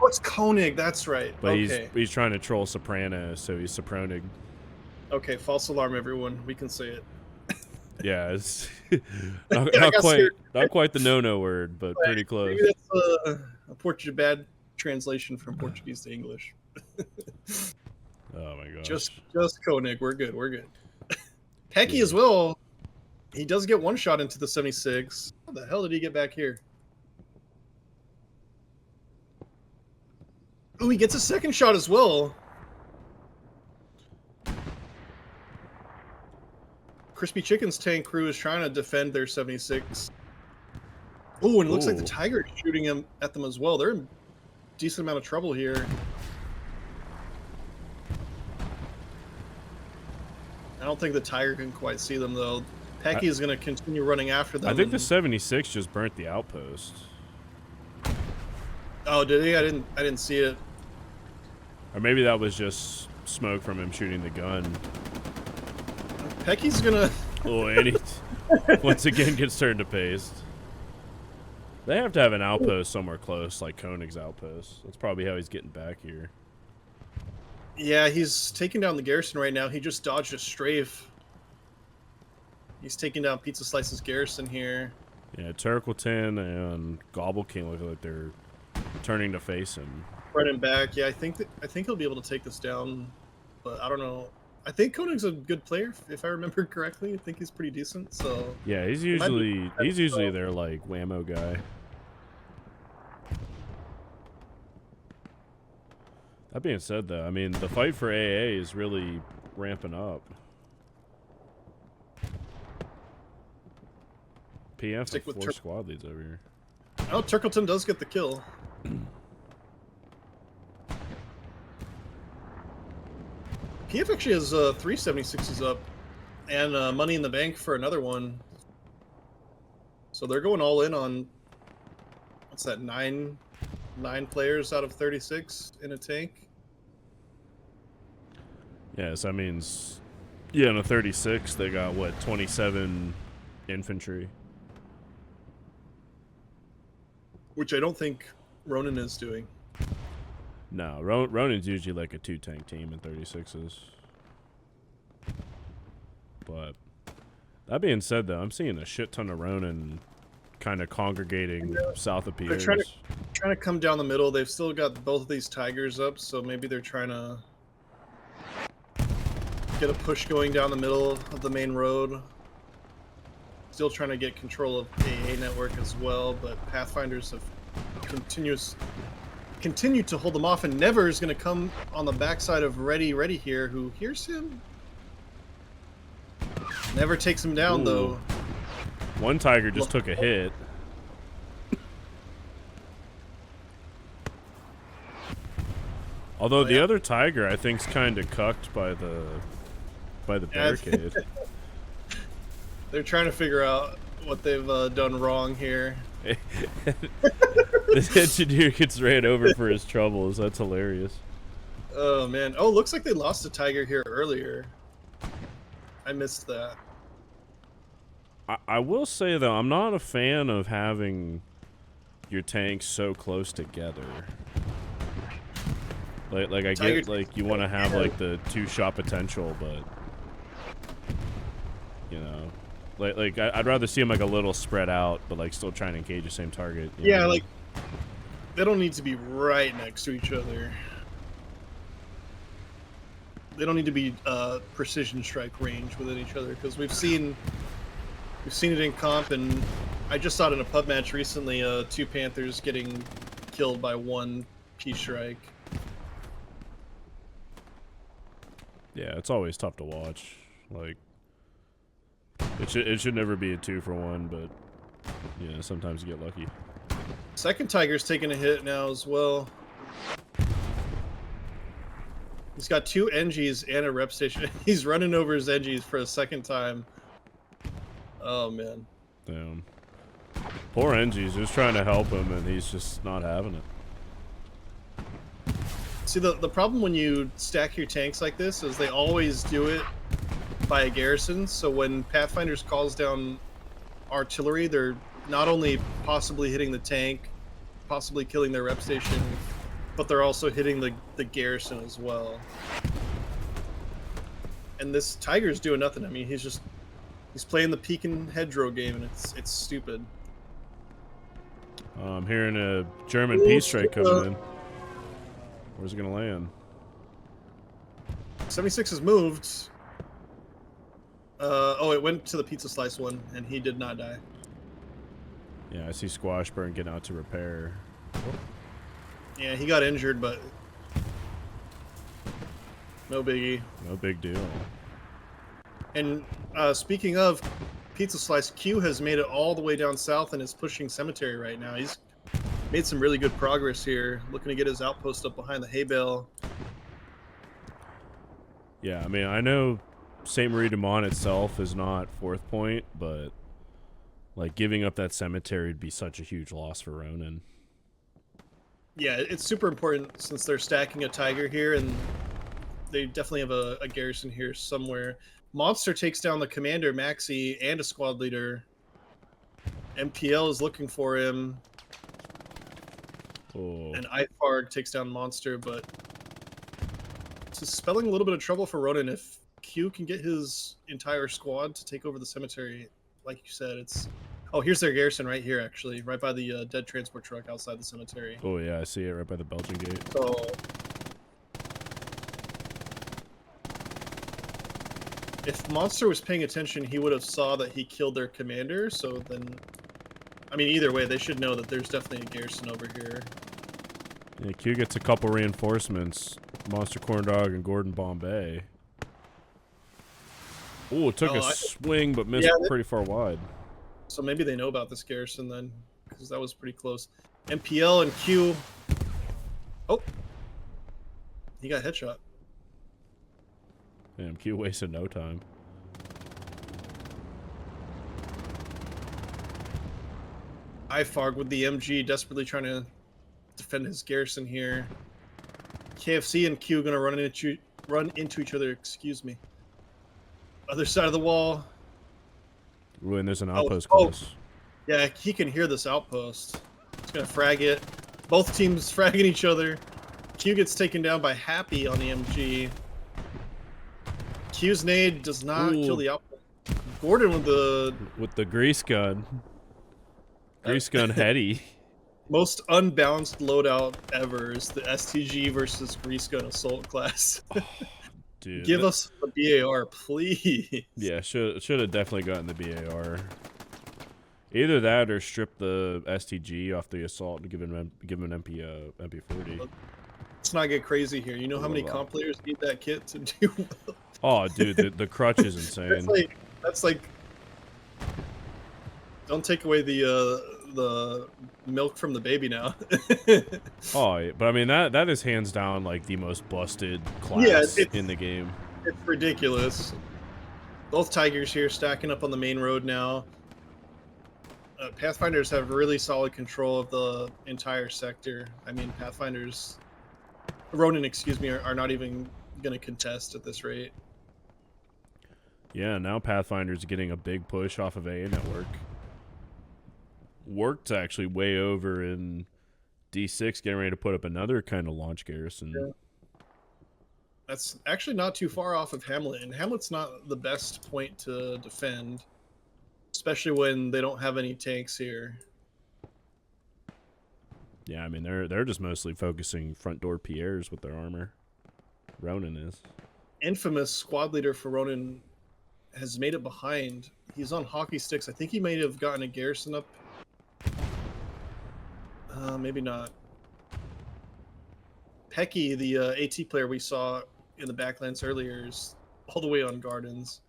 Oh, it's Koenig, that's right. But okay. he's trying to troll Soprano, so he's Sopronig. Okay, false alarm, everyone. We can say it. Yeah, it's not quite the no word, but pretty close. Maybe that's a bad translation from Portuguese to English. Oh my gosh. Just Koenig. We're good. We're good. Pecky Yeah. as well. He does get one shot into the 76. How the hell did he get back here? Oh, he gets a second shot as well. Crispy Chicken's tank crew is trying to defend their 76. Oh, and it looks like the Ooh. Tiger is shooting him at them as well. They're in decent amount of trouble here. I don't think the Tiger can quite see them though. Pecky is going to continue running after them. I think the 76 just burnt the outpost. Oh, did he? I didn't see it. Or maybe that was just smoke from him shooting the gun. Pecky's gonna. Oh, and he once again gets turned to paste. They have to have an outpost somewhere close, like Koenig's outpost. That's probably how he's getting back here. Yeah, he's taking down the garrison right now. He just dodged a strafe. He's taking down Pizza Slice's garrison here. Yeah, Turkleton and Gobble King look like they're turning to face him. Running back. Yeah, I think he'll be able to take this down, but I don't know. I think Koenig's a good player, if I remember correctly. I think he's pretty decent. So yeah, he's usually their like whammo guy. That being said, though, I mean the fight for AA is really ramping up. PF Stick with with 4 squad leads over here. Oh, Turkleton does get the kill. PF actually has 3 76s up and money in the bank for another one. So they're going all in on, what's that, 9 players out of 36 in a tank. Yeah, so that means, yeah, in a 36, they got, what, 27 infantry? Which I don't think Ronin is doing. No, Ronin's usually like a 2-tank team in 36s. But that being said, though, I'm seeing a shit ton of Ronin kind of congregating south of Pierre's. They're trying to come down the middle. They've still got both of these Tigers up, so maybe they're trying to get a push going down the middle of the main road. Still trying to get control of AA network as well, but Pathfinders have continued to hold them off, and Never is going to come on the backside of Ready here, who hears him. Never takes him down. Ooh. Though. One Tiger just took a hit. Although the other Tiger, I think, is kind of cucked by the barricade. They're trying to figure out what they've done wrong here. This engineer gets ran over for his troubles. That's hilarious. Oh, man. Oh, looks like they lost a Tiger here earlier. I missed that. I will say, though, I'm not a fan of having your tanks so close together. Like I get, like, you want to have, like, the 2-shot potential, but, you know. Like I'd rather see them, like, a little spread out, but, like, still trying to engage the same target. Yeah, know? Like, they don't need to be right next to each other. They don't need to be precision strike range within each other, because we've seen it in comp, and I just saw it in a pub match recently. 2 Panthers getting killed by 1 P-strike. Yeah, it's always tough to watch. Like, it should never be a 2-for-1, but yeah, sometimes you get lucky. Second Tiger's taking a hit now as well. He's got 2 NGs and a rep station. He's running over his NGs for a second time. Oh, man. Damn. Poor NG's just trying to help him, and he's just not having it. See, the problem when you stack your tanks like this is they always do it by a garrison. So when Pathfinders calls down artillery, they're not only possibly hitting the tank, possibly killing their rep station, but they're also hitting the garrison as well. And this Tiger's doing nothing. I mean, he's playing the peek and hedgerow game, and it's stupid. I'm hearing a German peace strike coming in. Where's it gonna land? 76 has moved. Oh, it went to the pizza slice one, and he did not die. Yeah, I see Squashburn getting out to repair. Yeah, he got injured, but no biggie. No big deal. And speaking of pizza slice, Q has made it all the way down south and is pushing cemetery right now. He's made some really good progress here, looking to get his outpost up behind the hay bale. Yeah, I mean, I know St. Marie de Mont itself is not 4th point, but like giving up that cemetery would be such a huge loss for Ronin. Yeah, it's super important since they're stacking a tiger here, and they definitely have a garrison here somewhere. Monster takes down the commander, Maxi, and a squad leader. MPL is looking for him. Oh. And Ifarg takes down Monster, but this is spelling a little bit of trouble for Ronin. If Q can get his entire squad to take over the cemetery, like you said, it's... Oh, here's their garrison right here, actually, right by the dead transport truck outside the cemetery. Oh, yeah, I see it right by the Belgian gate. So... if Monster was paying attention, he would have saw that he killed their commander, so then... I mean, either way, they should know that there's definitely a garrison over here. Yeah, Q gets a couple reinforcements. Monster Corn Dog and Gordon Bombay. Oh, it took a swing, but missed pretty far wide. So maybe they know about this garrison then, because that was pretty close. MPL and Q... Oh! He got headshot. Damn, Q wasted no time. Ifarg with the MG desperately trying to defend his garrison here. KFC and Q gonna run into each other, excuse me. Other side of the wall. Ooh, and there's an outpost close. Yeah, he can hear this outpost. He's gonna frag it. Both teams fragging each other. Q gets taken down by Happy on the MG. Q's nade does not kill the outpost. Gordon with the grease gun. Grease gun heady. Most unbalanced loadout ever is the STG versus grease gun assault class. Oh, dude, give us the BAR, please. Yeah, should have definitely gotten the BAR. Either that or strip the STG off the assault and give him an MP40. Let's not get crazy here. You know how many comp players need that kit to do well? Oh, dude, the crutch is insane. That's like don't take away the milk from the baby now. Oh, but I mean that is hands down like the most busted class in the game. It's ridiculous. Both Tigers here stacking up on the main road now. Pathfinders have really solid control of the entire sector. I mean, Pathfinders, Ronin, excuse me, are not even going to contest at this rate. Yeah, now Pathfinder's getting a big push off of AA network. Worked actually way over in D6, getting ready to put up another kind of launch garrison. Yeah. That's actually not too far off of Hamlet, and Hamlet's not the best point to defend, especially when they don't have any tanks here. Yeah, I mean they're just mostly focusing front door Pierres with their armor. Ronin is. Infamous squad leader for Ronin has made it behind. He's on hockey sticks. I think he may have gotten a garrison up. Maybe not. Pecky, the AT player we saw in the Backlands earlier, is all the way on Gardens.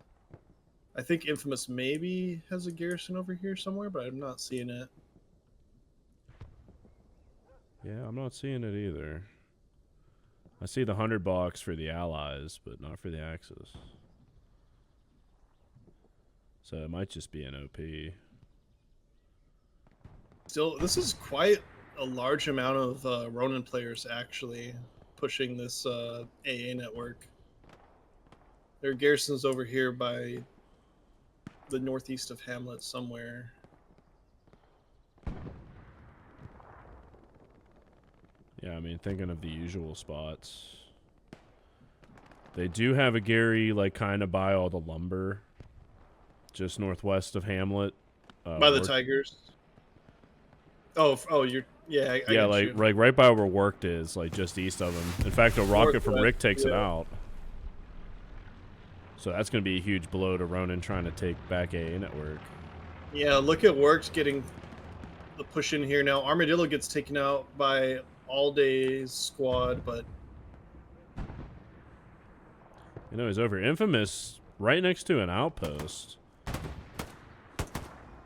I think Infamous maybe has a garrison over here somewhere, but I'm not seeing it. Yeah, I'm not seeing it either. I see the 100 box for the Allies, but not for the Axis. So it might just be an OP. Still, this is quite a large amount of Ronin players actually pushing this AA network. There are garrisons over here by the northeast of Hamlet somewhere. Yeah, I mean, thinking of the usual spots. They do have a Gary, like, kind of by all the lumber. Just northwest of Hamlet. By the Tigers. Oh, you're... Yeah, yeah, like right by where Worked is, like, just east of them. In fact, a rocket from Rick takes it out. So that's going to be a huge blow to Ronin trying to take back AA network. Yeah, look at Works getting the push in here now. Armadillo gets taken out by All Day's squad, but You know, he's over Infamous right next to an outpost.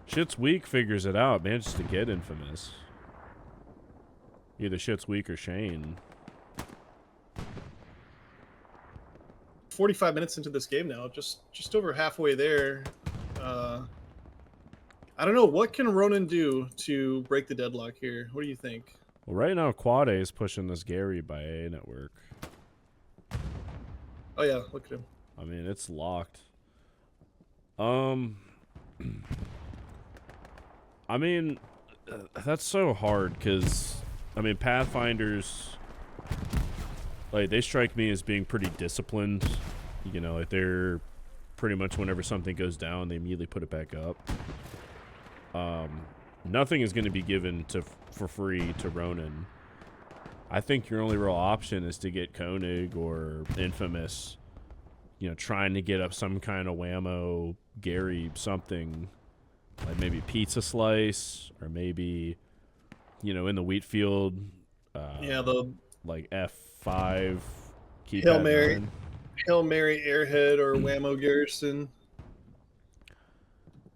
Shit's Weak figures it out, manages to get Infamous. Either Shit's Weak or Shane. 45 minutes into this game now, just over halfway there. I don't know, what can Ronin do to break the deadlock here? What do you think? Well, right now Quad A is pushing this Gary by AA network. Oh yeah, look at him. I mean, it's locked. I mean, that's so hard because, I mean, Pathfinders, like, they strike me as being pretty disciplined. You know, like, they're pretty much whenever something goes down, they immediately put it back up. Nothing is going to be given for free to Ronin. I think your only real option is to get Koenig or Infamous, you know, trying to get up some kind of whammo, Gary, something, like maybe Pizza Slice, or maybe, you know, in the wheat field, Yeah, the like F5, keep Hail at Mary. 9. Hail Mary Airhead or Whammo Garrison.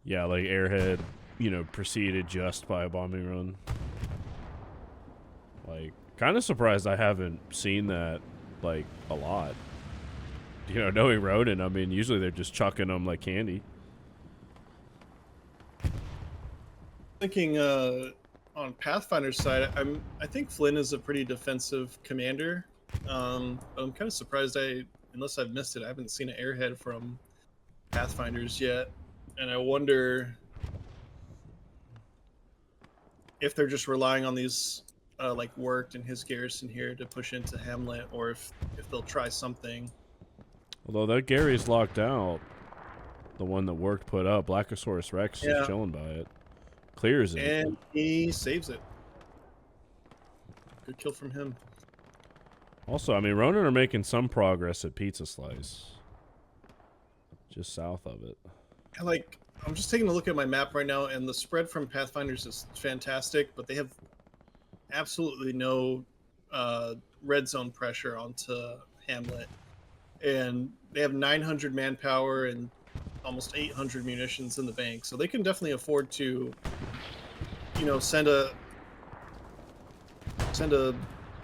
Yeah, like Airhead, you know, preceded just by a bombing run. Like, kind of surprised I haven't seen that, like, a lot. You know, knowing Ronin, I mean, usually they're just chucking them like candy. Thinking on Pathfinder's side, I think Flynn is a pretty defensive commander. I'm kind of surprised unless I've missed it, I haven't seen an Airhead from Pathfinders yet, and I wonder if they're just relying on these like Worked and his garrison here to push into Hamlet, or if they'll try something. Although that Gary's locked out, the one that Worked put up, Blackosaurus Rex is chilling by it. Clears it. And he saves it. Good kill from him. Also, I mean, Ronin are making some progress at Pizza Slice. Just south of it. Like, I'm just taking a look at my map right now, and the spread from Pathfinders is fantastic, but they have absolutely no red zone pressure onto Hamlet. And they have 900 manpower and almost 800 munitions in the bank, so they can definitely afford to, you know, send a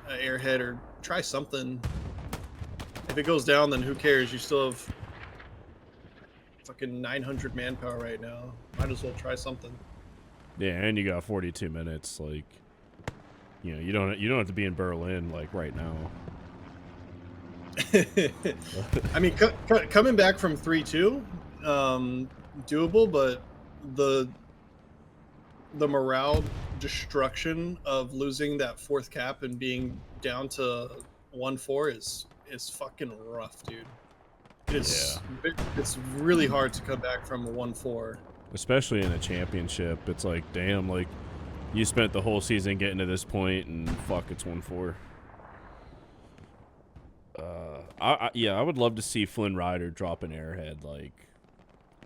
airhead or try something. If it goes down, then who cares? You still have fucking 900 manpower right now. Might as well try something. Yeah, and you got 42 minutes. Like, you know, you don't have to be in Berlin like right now. I mean, coming back from 3-2, doable, but the morale destruction of losing that fourth cap and being down to 1-4 is fucking rough, dude. It's really hard to come back from a 1-4, especially in a championship. It's like, damn, like you spent the whole season getting to this point, and fuck, it's 1-4. I would love to see Flynn Rider drop an airhead like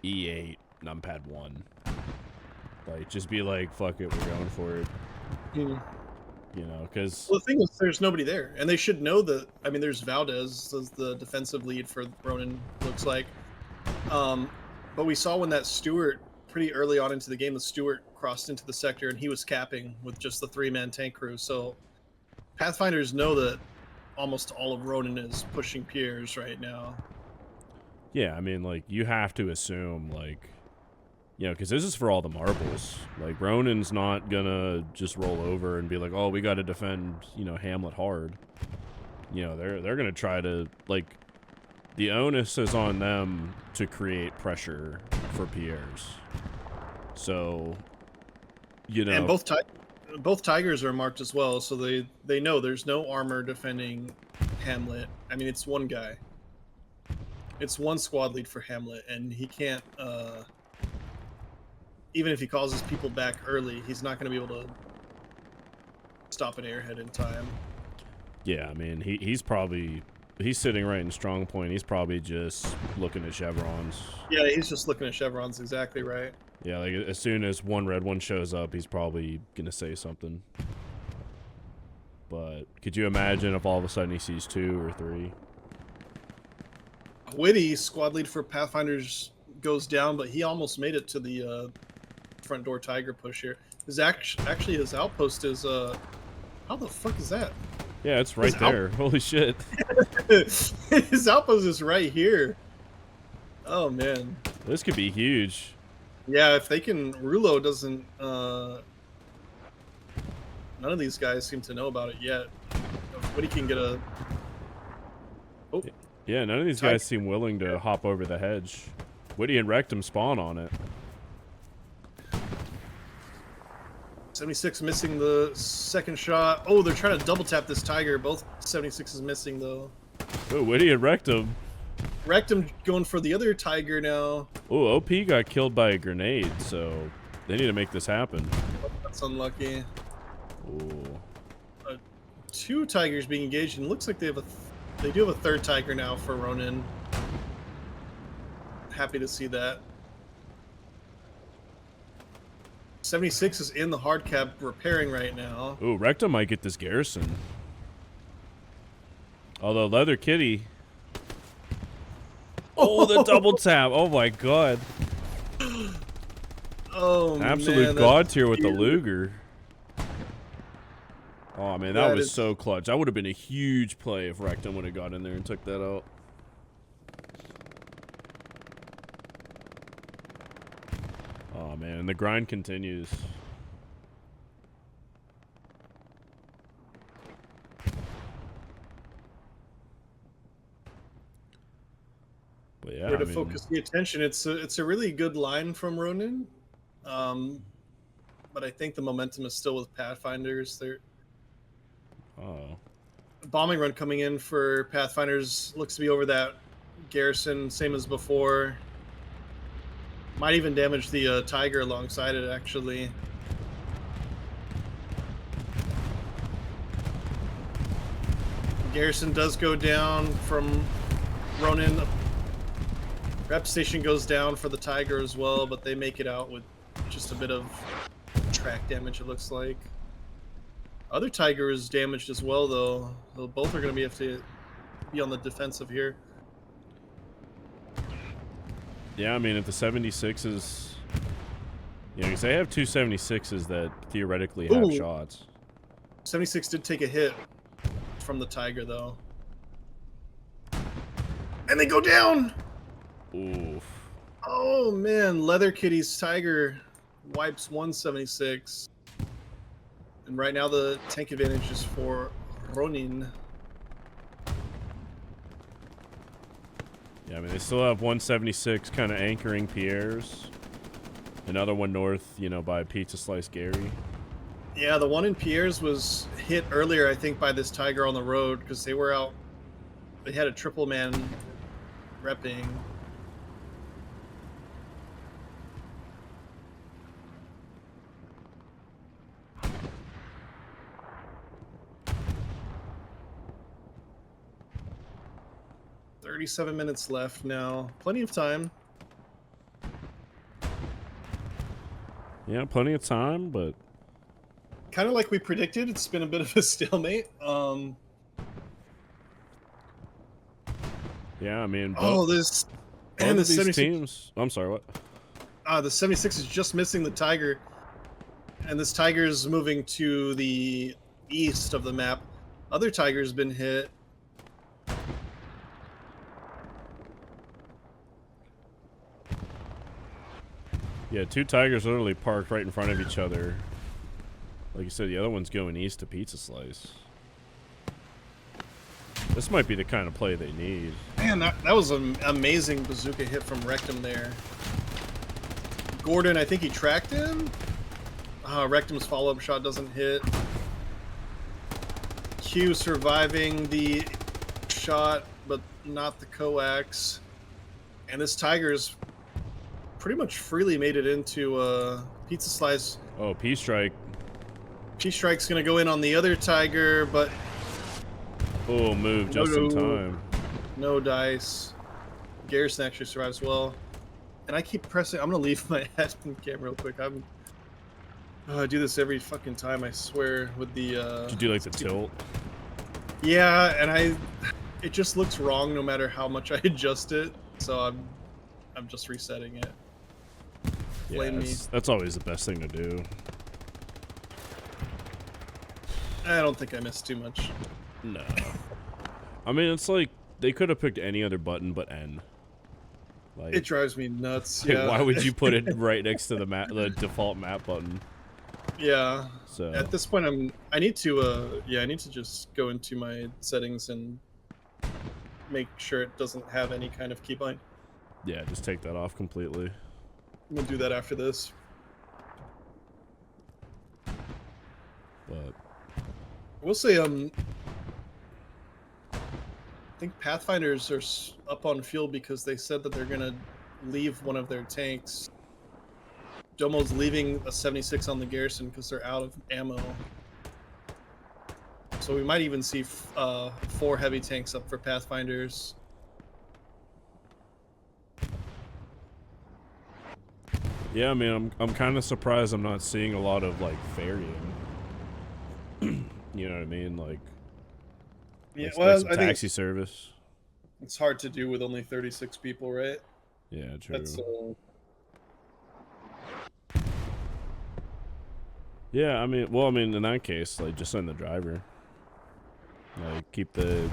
E8 numpad 1. Like, just be like, fuck it, we're going for it. Mm. You know, because the thing is, there's nobody there, and they should know that. I mean, there's Valdez as the defensive lead for Ronin, looks like. But we saw when that Stewart, pretty early on into the game, the Stewart crossed into the sector, and he was capping with just the 3-man tank crew. So Pathfinders know that almost all of Ronin is pushing Piers right now. Yeah, I mean, like, you have to assume, like, you know, because this is for all the marbles. Like, Ronin's not gonna just roll over and be like, oh, we got to defend, you know, Hamlet hard. You know, they're gonna try to, like, the onus is on them to create pressure for Piers. So, you know, and both Tigers are marked as well, so they know there's no armor defending Hamlet. I mean, it's one guy. It's one squad lead for Hamlet, and he can't, even if he causes people back early, he's not going to be able to stop an airhead in time. Yeah, I mean, he's probably He's sitting right in strong point. He's probably just looking at chevrons. Yeah, he's just looking at chevrons. Exactly right. Yeah, like as soon as one red one shows up, he's probably gonna say something. But could you imagine if all of a sudden he sees 2 or 3? Witty, squad lead for Pathfinders, goes down, but he almost made it to the front door tiger push here. Actually his outpost is how the fuck is that? Yeah, it's right there. Holy shit. His outpost is right here. Oh man. This could be huge. Yeah, if they can, Rulo doesn't. None of these guys seem to know about it yet. But he can get a. Oh. Yeah, none of these guys seem willing to hop over the hedge. Witty and Rectum spawn on it. 76 missing the second shot. Oh, they're trying to double tap this tiger. Both 76 is missing though. Oh, Witty and Rectum. Rectum going for the other tiger now. Oh, OP got killed by a grenade, so they need to make this happen. That's unlucky. Oh. 2 tigers being engaged, and it looks like they do have a third tiger now for Ronin. Happy to see that. 76 is in the hard cap repairing right now. Ooh, Rectum might get this garrison. Although Leather Kitty. Oh, the double tap. Oh my god. Oh, absolute man, god tier with the Luger. Oh man, that was is so clutch. That would have been a huge play if Rectum would have got in there and took that out. Oh man, and the grind continues. But yeah, where to focus the attention. It's a really good line from Ronin, but I think the momentum is still with Pathfinders. They're bombing run coming in for Pathfinders looks to be over that garrison, same as before. Might even damage the tiger alongside it, actually. Garrison does go down from Ronin. Rep station goes down for the tiger as well, but they make it out with just a bit of track damage, it looks like. Other tiger is damaged as well, though. Both are going to have to be on the defensive here. Yeah, I mean, if the 76s... You know, because they have 2 76s that theoretically have shots. 76 did take a hit from the tiger, though. And they go down! Oof. Oh, man. Leather Kitty's tiger wipes 176. And right now the tank advantage is for Ronin. Yeah, I mean, they still have 176 kind of anchoring Pierre's. Another one north, you know, by Pizza Slice Gary. Yeah, the one in Pierre's was hit earlier, I think, by this tiger on the road, because they were out. They had a triple man repping. "37 minutes left now. Plenty of time." Yeah, plenty of time, but... Kind of like we predicted, it's been a bit of a stalemate. Yeah, I mean... both of these teams... I'm sorry, what? The 76 is just missing the tiger. And this tiger is moving to the east of the map. Other tiger's been hit. Yeah, 2 tigers literally parked right in front of each other. Like you said, the other one's going east to Pizza Slice. This might be the kind of play they need. Man, that was an amazing bazooka hit from Rectum there. Gordon, I think he tracked him. Rectum's follow-up shot doesn't hit. Q surviving the shot, but not the coax. And this tiger's pretty much freely made it into Pizza Slice. Oh, P-Strike. P-Strike's going to go in on the other tiger, but... Oh, move just in time. No dice. Garrison actually survives well. And I keep pressing. I'm going to leave my admin cam real quick. I do this every fucking time, I swear, with the... Did you do like the tilt? Yeah, and it just looks wrong no matter how much I adjust it. So I'm just resetting it. Blame me. That's always the best thing to do. I don't think I missed too much. No. I mean, it's like they could have picked any other button but N. Like, It drives me nuts. like, Yeah. why would you put it right next to the default map button? Yeah. So At this point, I need to just go into my settings and make sure it doesn't have any kind of keybind. yeah, just take that off completely. I'm gonna do that after this. But I will say, I think Pathfinders are up on fuel because they said that they're gonna leave one of their tanks. Domo's leaving a 76 on the garrison because they're out of ammo. So we might even see 4 heavy tanks up for Pathfinders. yeah, I mean, I'm kind of surprised I'm not seeing a lot of like ferrying. You know what I mean? Like, Yeah, like, well, some I think taxi service. it's hard to do with only 36 people, right? Yeah, true. That's Yeah, I mean, well, I mean, in that case, like, just send the driver. Like, keep the,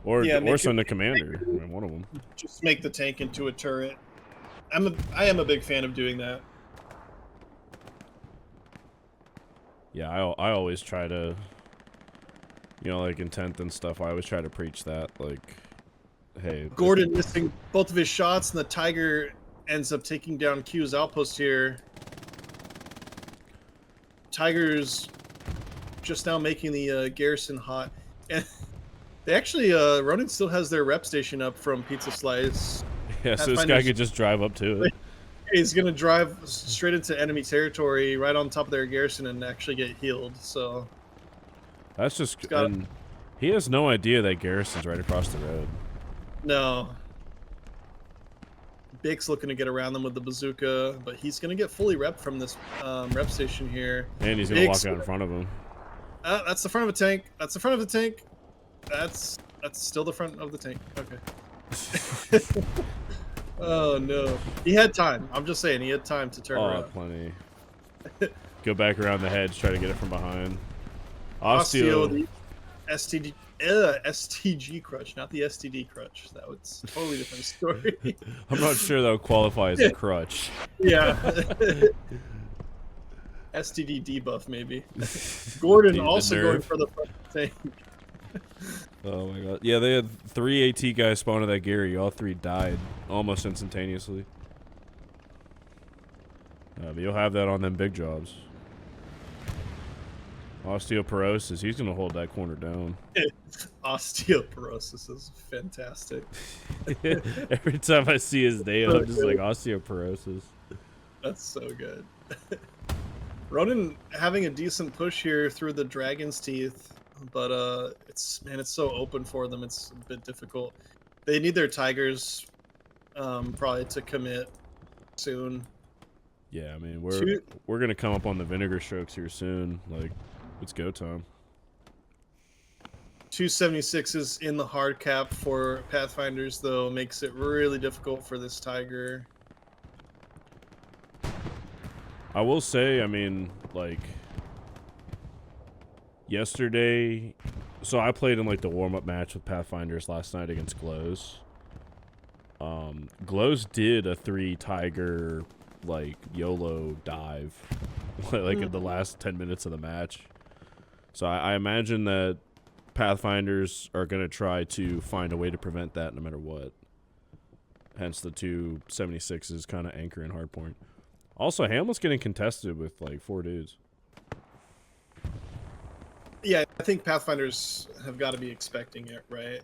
or send the commander. I mean, one of them. just make the tank into a turret. I am a big fan of doing that. Yeah, I always try to, you know, like in 10th and stuff. I always try to preach that, like, hey, Gordon missing both of his shots, and the Tiger ends up taking down Q's outpost here. Tiger's just now making the garrison hot, and they actually Ronin still has their rep station up from Pizza Slice. yeah. So this guy could just drive up to it. He's gonna drive straight into enemy territory, right on top of their garrison, and actually get healed. So That's just, and he has no idea that garrison's right across the road. no. Big's looking to get around them with the bazooka, but he's gonna get fully rep from this rep station here. And he's gonna walk out in front of him. That's the front of a tank. That's the front of the tank. That's still the front of the tank. Okay. Oh no, he had time. I'm just saying, he had time to turn around. Plenty. Go back around the hedge, try to get it from behind. Osteo, the STG crutch, not the STD crutch. That was a totally different story. I'm not sure that would qualify as a crutch. Yeah. STD debuff, maybe. Gordon also going for the front tank. Oh my god. Yeah, they had 3 AT guys spawn at that Gary. All 3 died almost instantaneously. But you'll have that on them big jobs. Osteoporosis, he's going to hold that corner down. Osteoporosis is fantastic. Every time I see his name, I'm just like, osteoporosis. That's so good. Ronin having a decent push here through the Dragon's Teeth, but it's so open for them. It's a bit difficult. They need their Tigers probably to commit soon. Yeah, I mean, we're going to come up on the vinegar strokes here soon. Like, it's go time. 276s in the hard cap for Pathfinders, though, makes it really difficult for this Tiger. I will say, I mean, like, yesterday, so I played in, like, the warm-up match with Pathfinders last night against Glows. Glows did a 3 Tiger, like, YOLO dive, like, in the last 10 minutes of the match. So I imagine that Pathfinders are going to try to find a way to prevent that no matter what. Hence the 276s kind of anchor in hardpoint. Also, Hamlet's getting contested with like 4 dudes. Yeah, I think Pathfinders have got to be expecting it, right?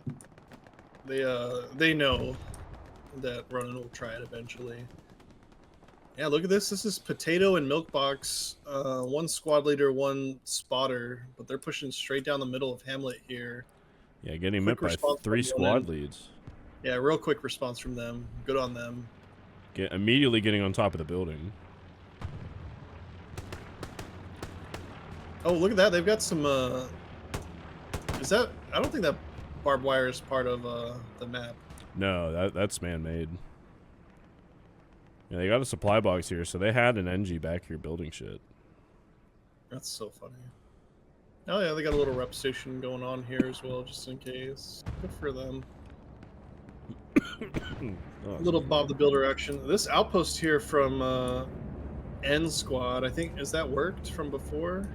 They know that Ronin will try it eventually. Yeah, look at this. This is Potato and Milkbox. 1 squad leader, 1 spotter, but they're pushing straight down the middle of Hamlet here. Yeah, getting Quick met by response 3 from squad Ronin. leads. Yeah, real quick response from them. Good on them. Immediately getting on top of the building. Oh, look at that. They've got some, is that, I don't think that barbed wire is part of, the map. No, that's man-made. Yeah, they got a supply box here, so they had an NG back here building shit. That's so funny. Oh yeah, they got a little rep station going on here as well, just in case. Good for them. Oh, Little Bob the Builder action. This outpost here from N Squad, I think, is that worked from before?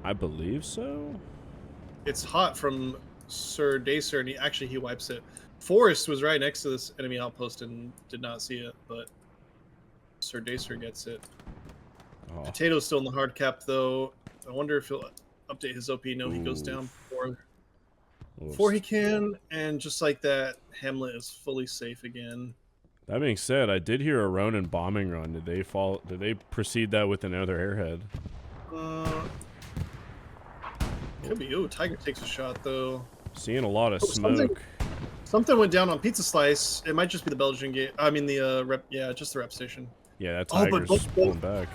I believe so. It's hot from Sir Dacer, and he wipes it. Forrest was right next to this enemy outpost and did not see it, but Sir Dacer gets it. Oh. Potato's still in the hard cap, though. I wonder if he'll update his OP. No, he goes Oof. down before he can, and just like that, Hamlet is fully safe again. That being said, I did hear a Ronin bombing run. Did they precede that with another airhead? Could be. Oh, Tiger takes a shot though. Seeing a lot of smoke. Something went down on Pizza Slice. It might just be the Belgian gate. I mean the rep. Yeah, just the rep station. Yeah, that Tiger's pulling back.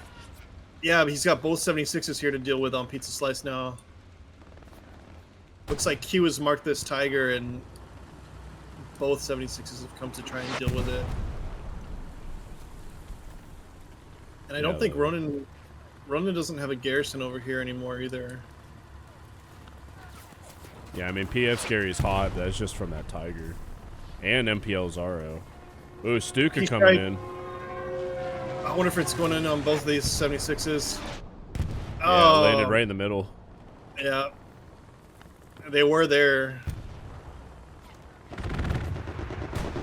Yeah, but he's got both 76s here to deal with on Pizza Slice now. Looks like Q has marked this Tiger, and both 76s have come to try and deal with it. And I don't think Ronin doesn't have a garrison over here anymore either. Yeah, I mean, PF Scary's hot. That's just from that Tiger. And MPL Zaro. Ooh, Stuka coming in. I wonder if it's going in on both of these 76s. Yeah, landed right in the middle. Yeah. They were there.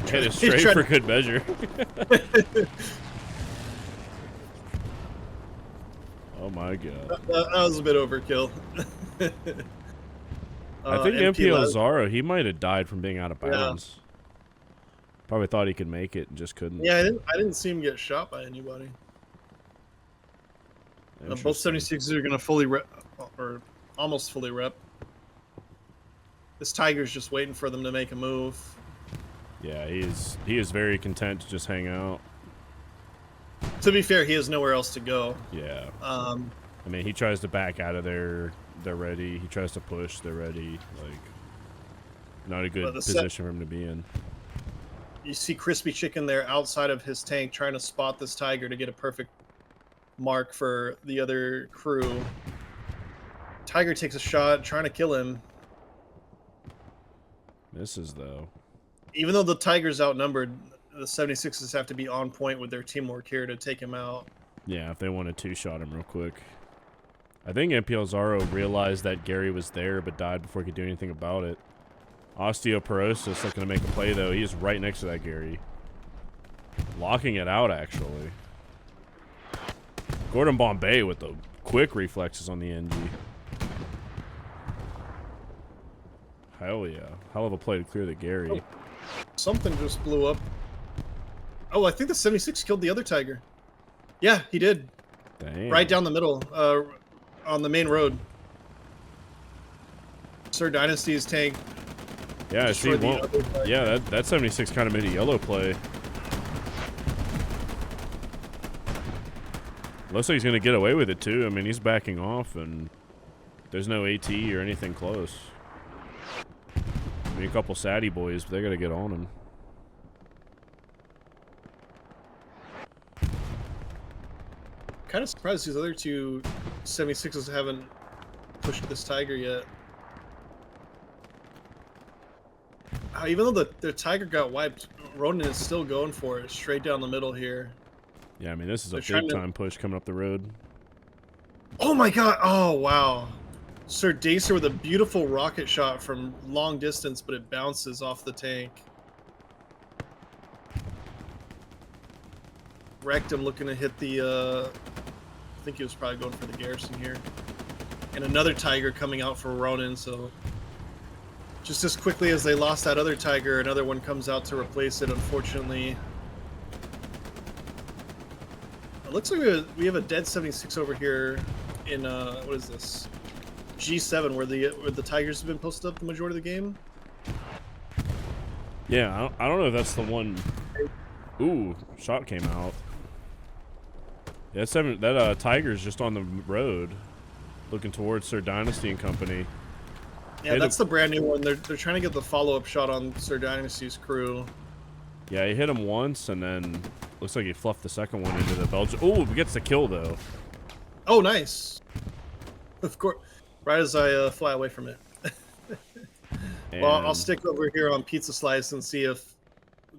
Hit it straight for good measure. Oh my god. That was a bit overkill. I think MPL Zaro, he might have died from being out of bounds. Yeah. Probably thought he could make it and just couldn't. Yeah, I didn't see him get shot by anybody. Both 76s are going to fully rep, or almost fully rep. This Tiger's just waiting for them to make a move. Yeah, he is very content to just hang out. To be fair, he has nowhere else to go. Yeah. I mean, he tries to back out of there. They're ready. He tries to push. They're ready. Like, not a good position for him to be in. You see Crispy Chicken there outside of his tank trying to spot this Tiger to get a perfect mark for the other crew. Tiger takes a shot, trying to kill him. Misses, though. Even though the Tiger's outnumbered, the 76s have to be on point with their teamwork here to take him out. Yeah, if they want to two-shot him real quick. I think MPL Zaro realized that Gary was there but died before he could do anything about it. Osteoporosis looking to make a play, though. He's right next to that Gary. Locking it out, actually. Gordon Bombay with the quick reflexes on the NG. Hell yeah. Hell of a play to clear the Gary. Oh, something just blew up. Oh, I think the 76 killed the other Tiger. Yeah, he did. Damn. Right down the middle, on the main road. Sir Dynasty's tank. Yeah, I see. Yeah, that 76 kind of made a yellow play. Looks like he's going to get away with it, too. I mean, he's backing off, and there's no AT or anything close. I mean, a couple Sadie boys, but they got to get on him. Kind of surprised these other two 76s haven't pushed this Tiger yet. Even though the Tiger got wiped, Ronin is still going for it, straight down the middle here. Yeah, I mean, this is a big-time push coming up the road. Oh my god! Oh, wow. Sir Dacer with a beautiful rocket shot from long distance, but it bounces off the tank. Wrecked him looking to hit the, I think he was probably going for the garrison here. And another Tiger coming out for Ronin, so just as quickly as they lost that other Tiger, another one comes out to replace it, unfortunately. It looks like we have a dead 76 over here in, what is this? G7 where the Tigers have been posted up the majority of the game. Yeah, I don't know if that's the one. Ooh, shot came out. Yeah, that Tiger's just on the road, looking towards Sir Dynasty and company. Yeah, that's the brand new one. They're trying to get the follow-up shot on Sir Dynasty's crew. Yeah, he hit him once, and then looks like he fluffed the second one into the Belgian. Oh, he gets the kill though. Oh, nice. Of course, right as I fly away from it. Well, I'll stick over here on Pizza Slice and see if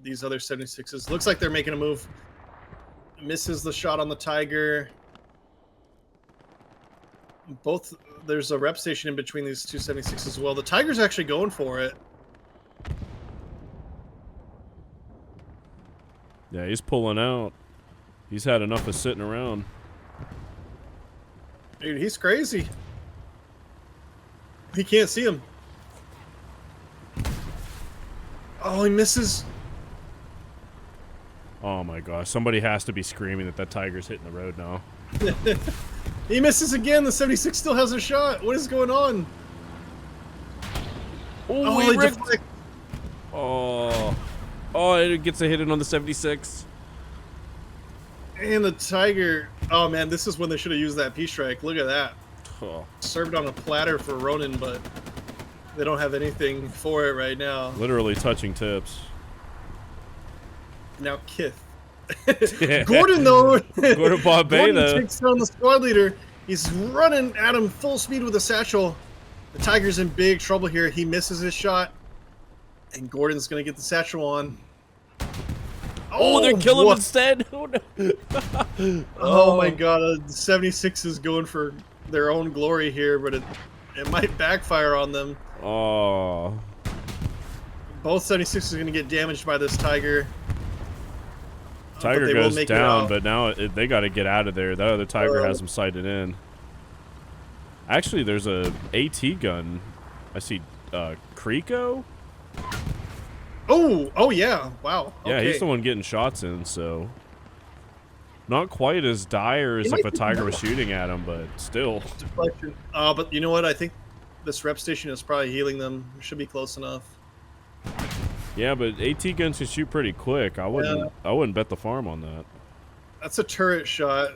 these other 76s. Looks like they're making a move. Misses the shot on the Tiger. Both, there's a rep station in between these two 76s as well. The Tiger's actually going for it. Yeah, he's pulling out. He's had enough of sitting around. Dude, he's crazy. He can't see him. Oh, he misses. Oh my gosh, somebody has to be screaming that that Tiger's hitting the road now. He misses again. The 76 still has a shot. What is going on? Oh, he deflect. Oh, it gets a hit in on the 76. And the Tiger. Oh man, this is when they should have used that P-Strike. Look at that. Oh. Served on a platter for Ronin, but they don't have anything for it right now. Literally touching tips. Now Kith. Gordon though. Gordon Gordon takes down the squad leader. He's running at him full speed with a satchel. The Tiger's in big trouble here. He misses his shot, and Gordon's gonna get the satchel on. Oh, they're killing him instead. Oh, no. Oh my god, the 76 is going for their own glory here, but it might backfire on them. Oh. Both 76 are gonna get damaged by this Tiger. Tiger goes down, but now they got to get out of there. That other Tiger has them sighted in. Actually, there's a AT gun. I see Kriko. Oh yeah, wow. Yeah, okay. he's the one getting shots in, so not quite as dire as if a Tiger was shooting at him, but still. Deflection. But you know what? I think this rep station is probably healing them. It should be close enough. Yeah, but AT guns can shoot pretty quick. I wouldn't bet the farm on that. That's a turret shot.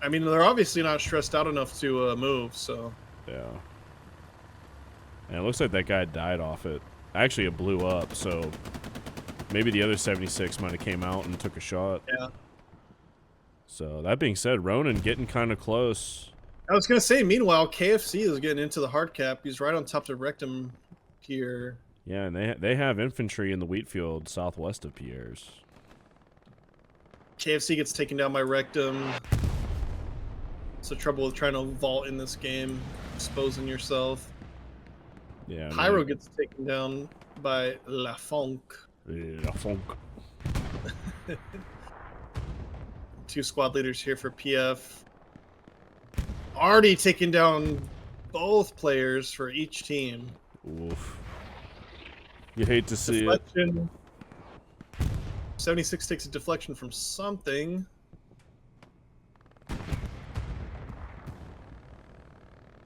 I mean, they're obviously not stressed out enough to move, so. Yeah. And it looks like that guy died off it. Actually, it blew up, so maybe the other 76 might have came out and took a shot. Yeah. So that being said, Ronin getting kind of close. I was gonna say, meanwhile, KFC is getting into the hard cap. He's right on top of Rectum here. Yeah, and they have infantry in the wheat field southwest of Pierre's. KFC gets taken down by Rectum. It's the trouble with trying to vault in this game, exposing yourself. Yeah. Pyro gets taken down by La Fonk. La Fonk. Two squad leaders here for PF. Already taking down both players for each team. Oof. You hate to see deflection. It. 76 takes a deflection from something.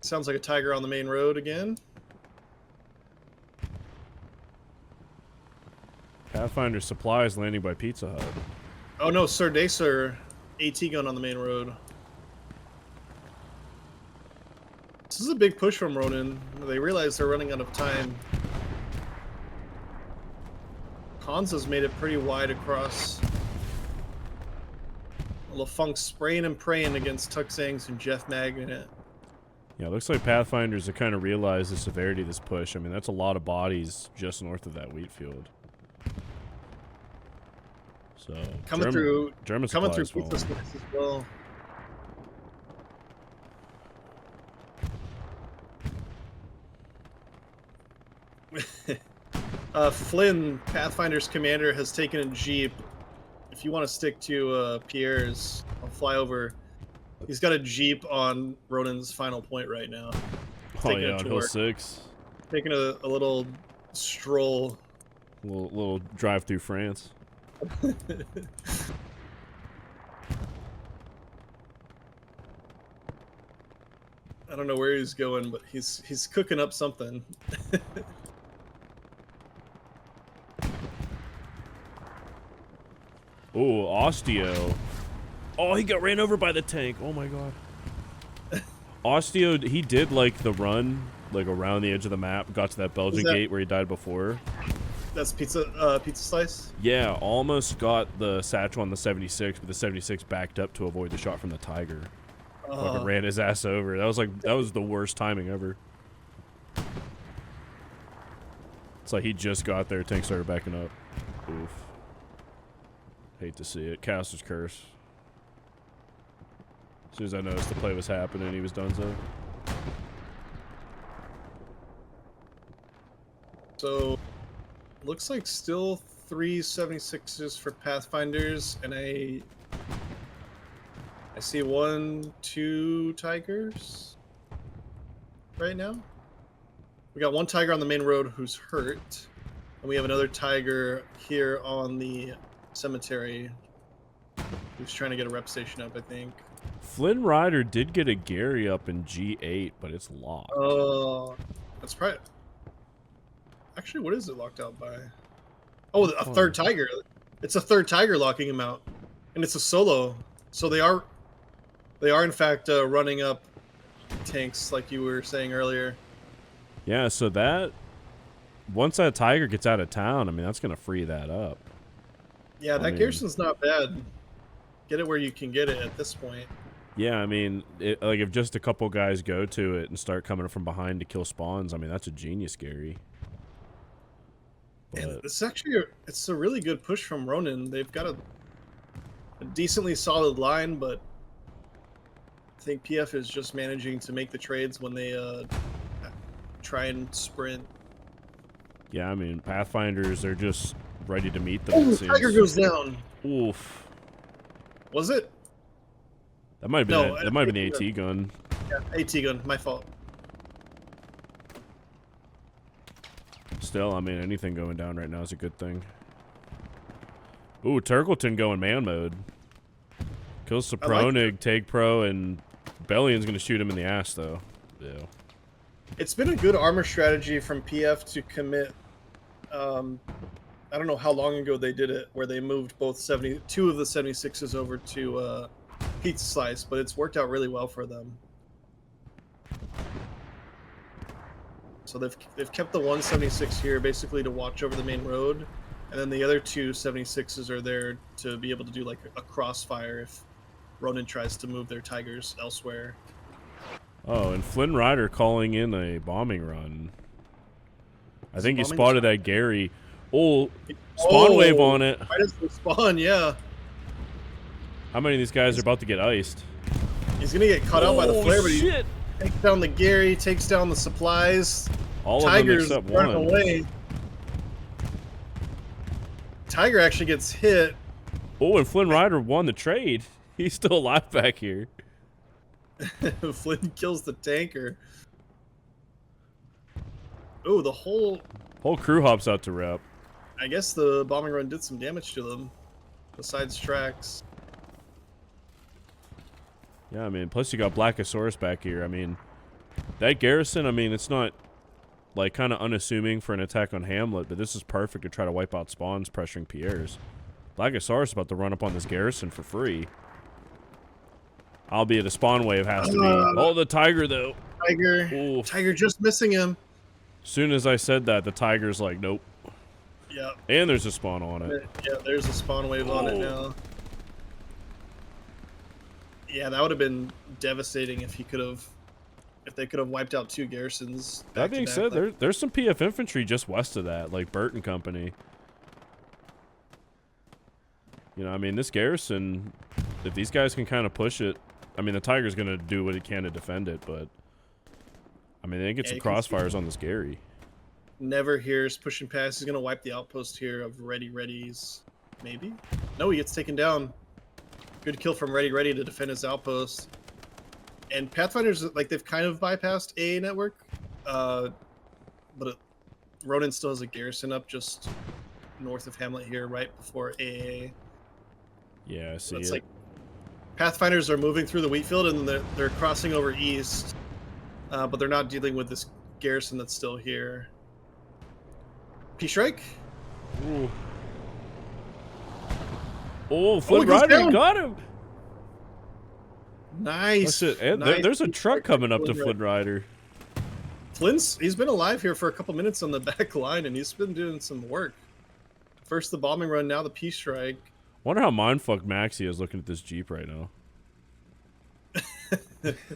Sounds like a Tiger on the main road again. Pathfinder supplies landing by Pizza Hut. Oh no, Sir Dacer AT gun on the main road. This is a big push from Ronin. They realize they're running out of time. Hansa's made it pretty wide across. LaFunk's spraying and praying against Tuxangs and Jeff Magnet. Yeah, it looks like Pathfinders have kind of realized the severity of this push. I mean, that's a lot of bodies just north of that wheat field. So coming through Pizza Slice as well. Flynn, Pathfinder's commander, has taken a jeep. If you want to stick to Pierre's, I'll fly over. He's got a jeep on Ronin's final point right now. Oh yeah, on Hill 6. Taking a little stroll. Little drive through France. I don't know where he's going, but he's cooking up something. Oh, Osteo. Oh, he got ran over by the tank. Oh my god. Osteo, he did like the run, like around the edge of the map, got to that Belgian gate where he died before. That's pizza slice? Yeah, almost got the satchel on the 76, but the 76 backed up to avoid the shot from the Tiger. Fucking ran his ass over. That was the worst timing ever. It's like he just got there, tank started backing up. Oof. Hate to see it. Caster's curse. As soon as I noticed the play was happening, he was done so. So, looks like still 3 76s for Pathfinders, and I see 1, 2 Tigers right now. We got one Tiger on the main road who's hurt, and we have another Tiger here on the cemetery who's trying to get a rep station up, I think. Flynn Rider did get a Gary up in G8, but it's locked. Oh, that's right. Actually, what is it locked out by? Oh, a third Tiger. It's a third Tiger locking him out, and it's a solo. So they are in fact running up tanks like you were saying earlier. Yeah, so that once that Tiger gets out of town, I mean that's gonna free that up. Yeah, that garrison's not bad. Get it where you can get it at this point. Yeah, I mean, like if just a couple guys go to it and start coming from behind to kill spawns, I mean that's a genius Gary. And it's a really good push from Ronin. They've got a decently solid line, but I think PF is just managing to make the trades when they try and sprint. Yeah, I mean, Pathfinders, they're just ready to meet them. Oh, Tiger goes down. Oof. Was it? That might have been that might have been the AT gun. Yeah, AT gun. My fault. Still, I mean, anything going down right now is a good thing. Ooh, Turkleton going man mode. Kills Sopronig, Take Pro, and Bellion's going to shoot him in the ass, though. Yeah. It's been a good armor strategy from PF to commit. I don't know how long ago they did it, where they moved two of the 76s over to Pizza Slice, but it's worked out really well for them. So they've kept the 176 here basically to watch over the main road, and then the other two 76s are there to be able to do like a crossfire if Ronin tries to move their Tigers elsewhere. Oh, and Flynn Rider calling in a bombing run. I think he spotted that Gary. Oh, spawn wave on it. Right as the spawn, yeah. How many of these guys are about to get iced? He's gonna get caught out by the flare, but he takes down the Gary, takes down the supplies. All Tiger's of them except running one. away. Tiger actually gets hit. Oh, and Flynn Rider won the trade. He's still alive back here. Flynn kills the tanker. Oh, the whole crew hops out to rep. I guess the bombing run did some damage to them, besides tracks. Yeah, I mean, plus you got Blackosaurus back here. I mean, that garrison, I mean, it's not, like, kind of unassuming for an attack on Hamlet, but this is perfect to try to wipe out spawns pressuring Pierre's. Blackosaurus is about to run up on this garrison for free. Albeit a spawn wave has to be. Oh, the Tiger, though. Tiger just missing him. As soon as I said that, the Tiger's like, nope. Yeah. And there's a spawn on it. Yeah, there's a spawn wave on it now. Yeah, that would have been devastating if they could have wiped out two garrisons. That being said, there's some PF infantry just west of that, like Burt and company. You know, I mean, this garrison, if these guys can kind of push it, I mean, the Tiger's going to do what he can to defend it, but I mean, they get some crossfires on this Gary. Never hears pushing past. He's going to wipe the outpost here of Ready's. Maybe? No, he gets taken down. Good kill from Ready to defend his outpost. And Pathfinders, like, they've kind of bypassed AA network. But Ronin still has a garrison up just north of Hamlet here, right before AA. Yeah, I see it's it. Like Pathfinders are moving through the wheat field, and they're crossing over east but they're not dealing with this garrison that's still here. P-Strike? Ooh. Oh, Flint he goes Rider down. got him. Nice. That's it. And Nice. there's a truck coming up to Flint Rider. He's been alive here for a couple minutes on the back line, and he's been doing some work. First the bombing run, now the P-Strike. Wonder how mindfucked Maxie is looking at this Jeep right now.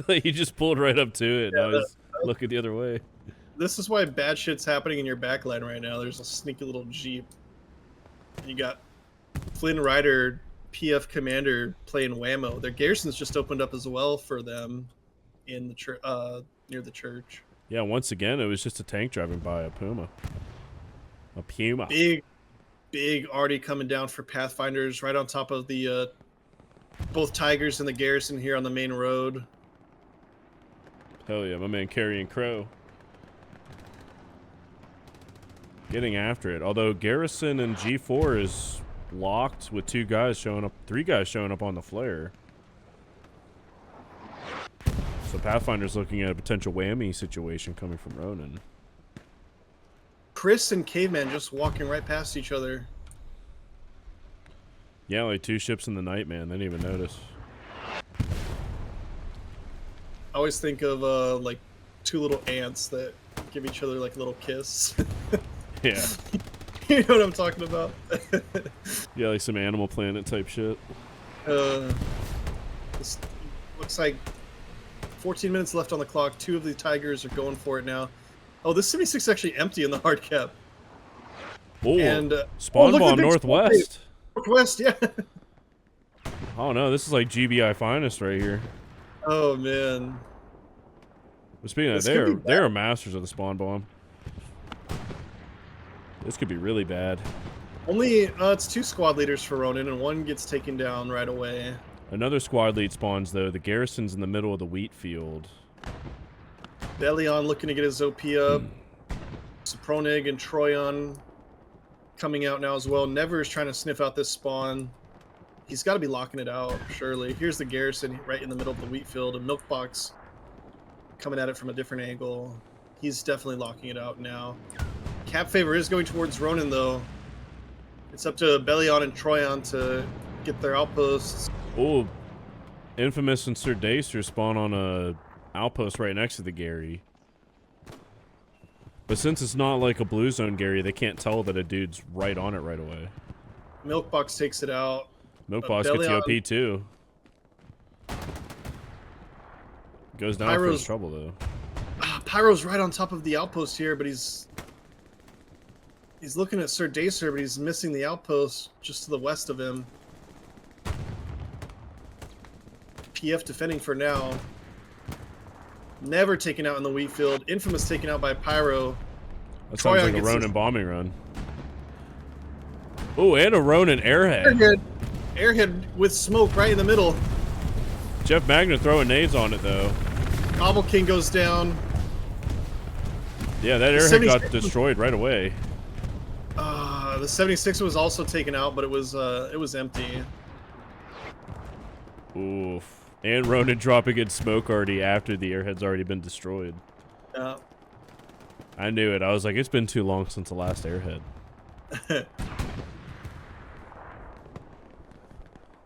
Like, he just pulled right up to it, and now he's looking the other way. This is why bad shit's happening in your backline right now. There's a sneaky little Jeep. You got Flynn Rider, PF Commander playing whammo. Their garrison's just opened up as well for them in the near the church. Yeah, once again, it was just a tank driving by a Puma. A Puma. Big arty coming down for Pathfinders right on top of the both Tigers and the garrison here on the main road. Hell yeah, my man carrying Crow. Getting after it. Although Garrison and G4 is locked with 3 guys showing up on the flare. So Pathfinder's looking at a potential whammy situation coming from Ronin. Chris and Caveman just walking right past each other. Yeah, like 2 ships in the night, man. They didn't even notice. I always think of like 2 little ants that give each other like a little kiss. Yeah. You know what I'm talking about? Yeah, like some Animal Planet type shit. This looks like 14 minutes left on the clock. 2 of the Tigers are going for it now. Oh, this 76 is actually empty in the hard cap. Oh, and spawn bomb northwest. Northwest, yeah. Oh no, this is like GBI finest right here. Oh man. But speaking of, they're masters of the spawn bomb. This could be really bad. Only it's 2 squad leaders for Ronin, and 1 gets taken down right away. Another squad lead spawns though. The garrison's in the middle of the wheat field. Belion looking to get his OP up. Sopronig and Troyon coming out now as well. Never is trying to sniff out this spawn. He's got to be locking it out, surely. Here's the garrison right in the middle of the wheat field. And Milkbox coming at it from a different angle. He's definitely locking it out now. Cap favor is going towards Ronin, though. It's up to Belion and Troyon to get their outposts. Oh, Infamous and Sir Dacer spawn on a outpost right next to the Gary. But since it's not like a blue zone Gary, they can't tell that a dude's right on it right away. Milkbox takes it out. Milkbox gets the OP too. Goes down for his trouble though. Pyro's right on top of the outpost here, but he's looking at Sir Dacer, but he's missing the outpost just to the west of him. PF defending for now. Never taken out in the wheat field. Infamous taken out by Pyro. That sounds like a Ronin bombing run. Oh, and a Ronin airhead. Airhead with smoke right in the middle. Jeff Magna throwing nades on it though. Gobble King goes down. Yeah, that airhead got destroyed right away. The 76 was also taken out, but it was empty. Oof. And Ronin dropping in smoke already after the airhead's already been destroyed. Yeah. I knew it. I was like, it's been too long since the last airhead.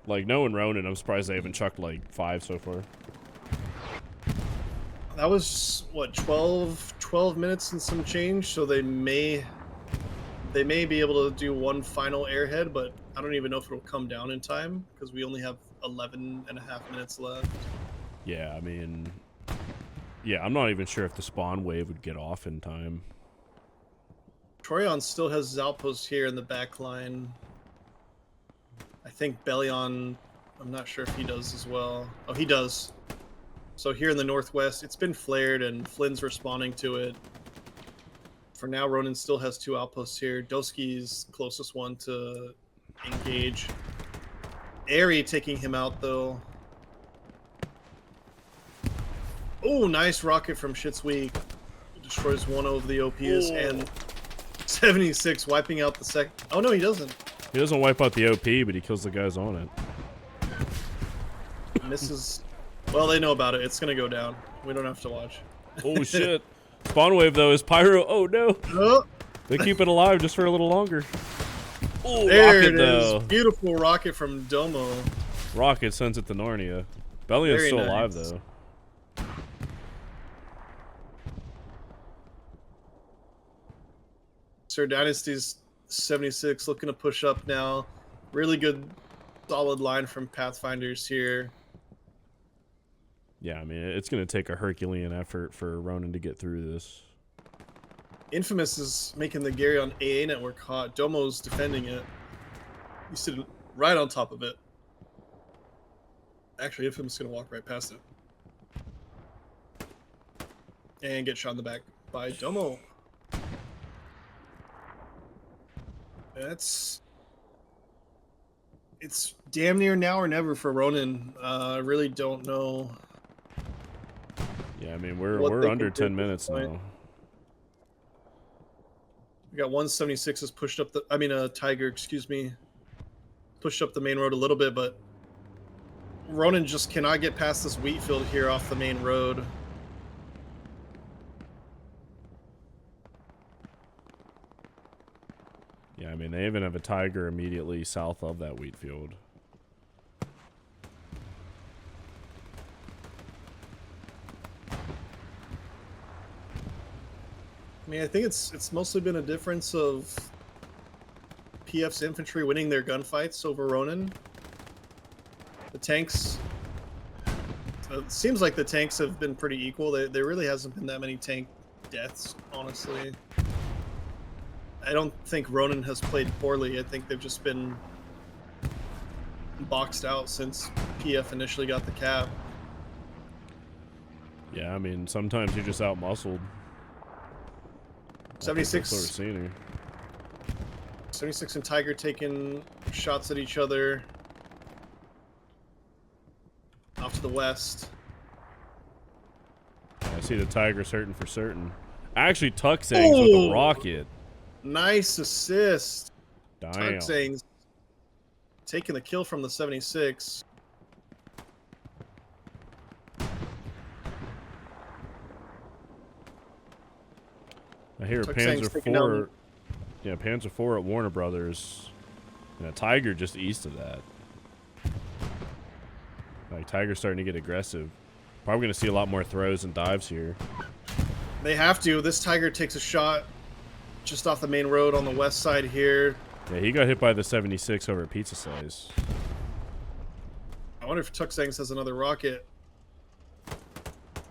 Like, knowing Ronin, I'm surprised they haven't chucked like 5 so far. That was, what, 12 minutes and some change, so they may be able to do 1 final airhead, but I don't even know if it'll come down in time, because we only have 11 and a half minutes left. Yeah, I mean... Yeah, I'm not even sure if the spawn wave would get off in time. Troyon still has his outpost here in the back line. I think Belion, I'm not sure if he does as well. Oh, he does. So here in the northwest, it's been flared and Flynn's responding to it. For now, Ronin still has 2 outposts here. Doski's closest one to engage. Airy taking him out, though. Oh, nice rocket from Shit's Weak. Destroys 1 of the OPs, and 76 wiping out the sec. Oh, no, he doesn't. He doesn't wipe out the OP, but he kills the guys on it. Misses. Well, they know about it. It's going to go down. We don't have to watch. Oh shit! Spawn wave though is pyro. Oh no! Oh, They keep it alive just for a little longer. Oh, there rocket it though. is. Beautiful rocket from Domo. Rocket sends it to Narnia. Bellion's Very still nice. alive though. Sir Dynasty's 76 looking to push up now. Really good, solid line from Pathfinders here. Yeah, I mean, it's going to take a Herculean effort for Ronin to get through this. Infamous is making the Gary on AA network hot. Domo's defending it. He's sitting right on top of it. Actually, Infamous is going to walk right past it. And get shot in the back by Domo. It's damn near now or never for Ronin. I really don't know. Yeah, I mean, we're under 10 minutes now. We got 176 has pushed up the, Tiger, excuse me, pushed up the main road a little bit, but Ronin just cannot get past this wheat field here off the main road. Yeah, I mean, they even have a Tiger immediately south of that wheat field. I mean, I think it's mostly been a difference of PF's infantry winning their gunfights over Ronin. The tanks, it seems like the tanks have been pretty equal. There really hasn't been that many tank deaths, honestly. I don't think Ronin has played poorly. I think they've just been boxed out since PF initially got the cap. Yeah, I mean, sometimes you're just out-muscled. 76. Sort of seen here. 76 and Tiger taking shots at each other. Off to the west. Yeah, I see the Tiger's hurting for certain. Actually, Tuxang's with a rocket. Nice assist. Damn. Tuxang's taking the kill from the 76. I hear Tuxang's Panzer taking down- 4. Yeah, Panzer 4 at Warner Brothers. And a Tiger just east of that. Like, Tiger's starting to get aggressive. Probably going to see a lot more throws and dives here. They have to. This Tiger takes a shot just off the main road on the west side here. Yeah, he got hit by the 76 over at Pizza Slice. I wonder if Tuxang's has another rocket.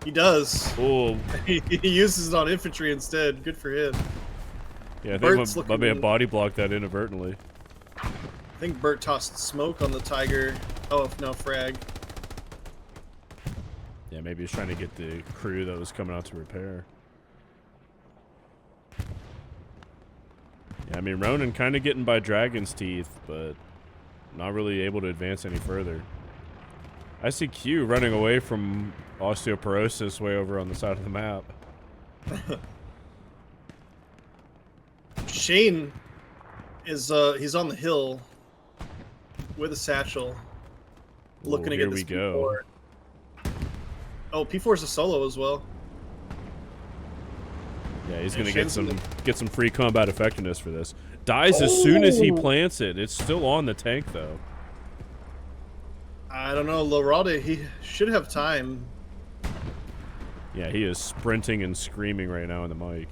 He does. Oh, He uses it on infantry instead. Good for him. yeah, I Bert's think might be a body block that inadvertently. I think Bert tossed smoke on the Tiger. Oh, no, frag. Yeah, maybe he's trying to get the crew that was coming out to repair. Yeah, I mean, Ronin kind of getting by Dragon's Teeth, but not really able to advance any further. I see Q running away from osteoporosis way over on the side of the map. Shane is he's on the hill with a satchel, looking to here get this we go. P4. Oh, P4 is a solo as well. Yeah, he's And gonna Shane's get some free combat effectiveness for this. Dies as soon as he plants it. It's still on the tank though. I don't know, Loralde, he should have time. Yeah, he is sprinting and screaming right now in the mic.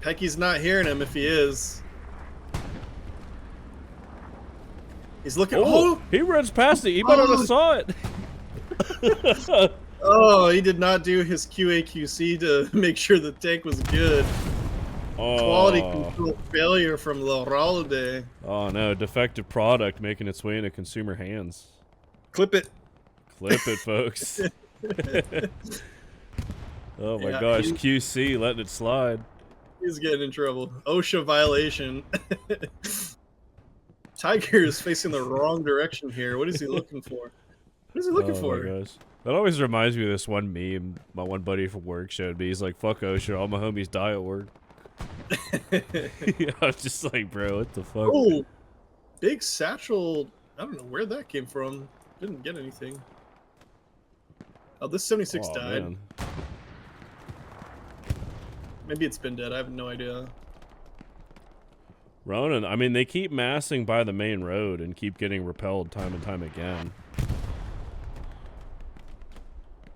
Pecky's not hearing him if he is. He's looking. Oh, he runs past it. He might not have saw it. Oh, he did not do his QAQC to make sure the tank was good. Quality control failure from Loralde. Oh no, defective product making its way into consumer hands. Clip it. Clip it, folks. Oh my Yeah, gosh, QC letting it slide. He's getting in trouble. OSHA violation. Tiger is facing the wrong direction here. What is he looking for? What is he looking for? My gosh. That always reminds me of this one meme my one buddy from work showed me. He's like, fuck OSHA, all my homies die at work. I was just like, bro, what the fuck? Oh, big satchel. I don't know where that came from. Didn't get anything. Oh, this 76 Oh, died. man. Maybe it's been dead. I have no idea. Ronin, I mean, they keep massing by the main road and keep getting repelled time and time again.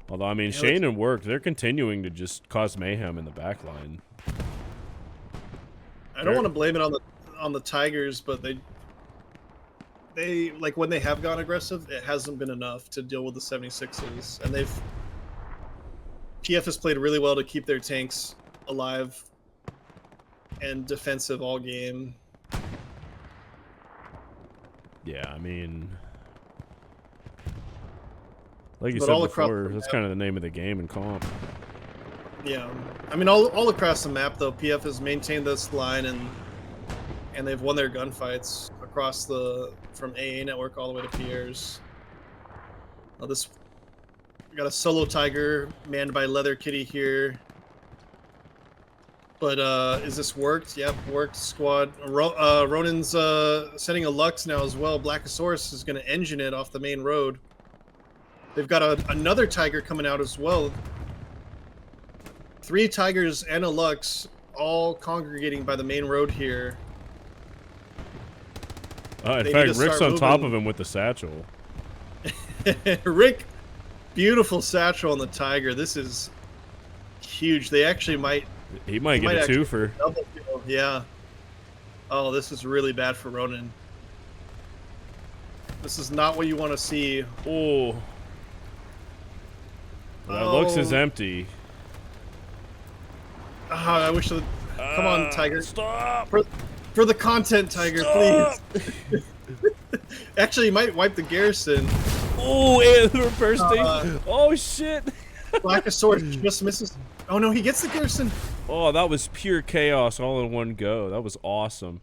Although, I mean, Yeah, Shane and Work, they're continuing to just cause mayhem in the back line. I don't want to blame it on the Tigers, but they like when they have gone aggressive, it hasn't been enough to deal with the 76s, and PF has played really well to keep their tanks alive and defensive all game. Yeah, I mean, like you But said all across before, the that's map- kind of the name of the game in comp. Yeah, I mean all across the map though, PF has maintained this line and they've won their gunfights across from AA network all the way to Pierre's. We got a solo Tiger manned by Leather Kitty here. But is this worked? Yep, worked squad. Ronin's setting a Lux now as well. Blackosaurus is going to engine it off the main road. They've got another Tiger coming out as well. 3 Tigers and a Lux all congregating by the main road here. In fact, Rick's on top of him with the satchel. Rick, beautiful satchel on the Tiger. This is huge. They actually might... He might get a twofer. Double kill. Yeah. Oh, this is really bad for Ronin. This is not what you want to see. Oh. That Lux is empty. I wish... Come on, Tiger. Stop! For the content, Tiger, Stop! please. Actually, he might wipe the garrison. Oh, and we're bursting. Oh, shit. Blackosaurus just misses. Oh, no, he gets the garrison. Oh, that was pure chaos all in one go. That was awesome.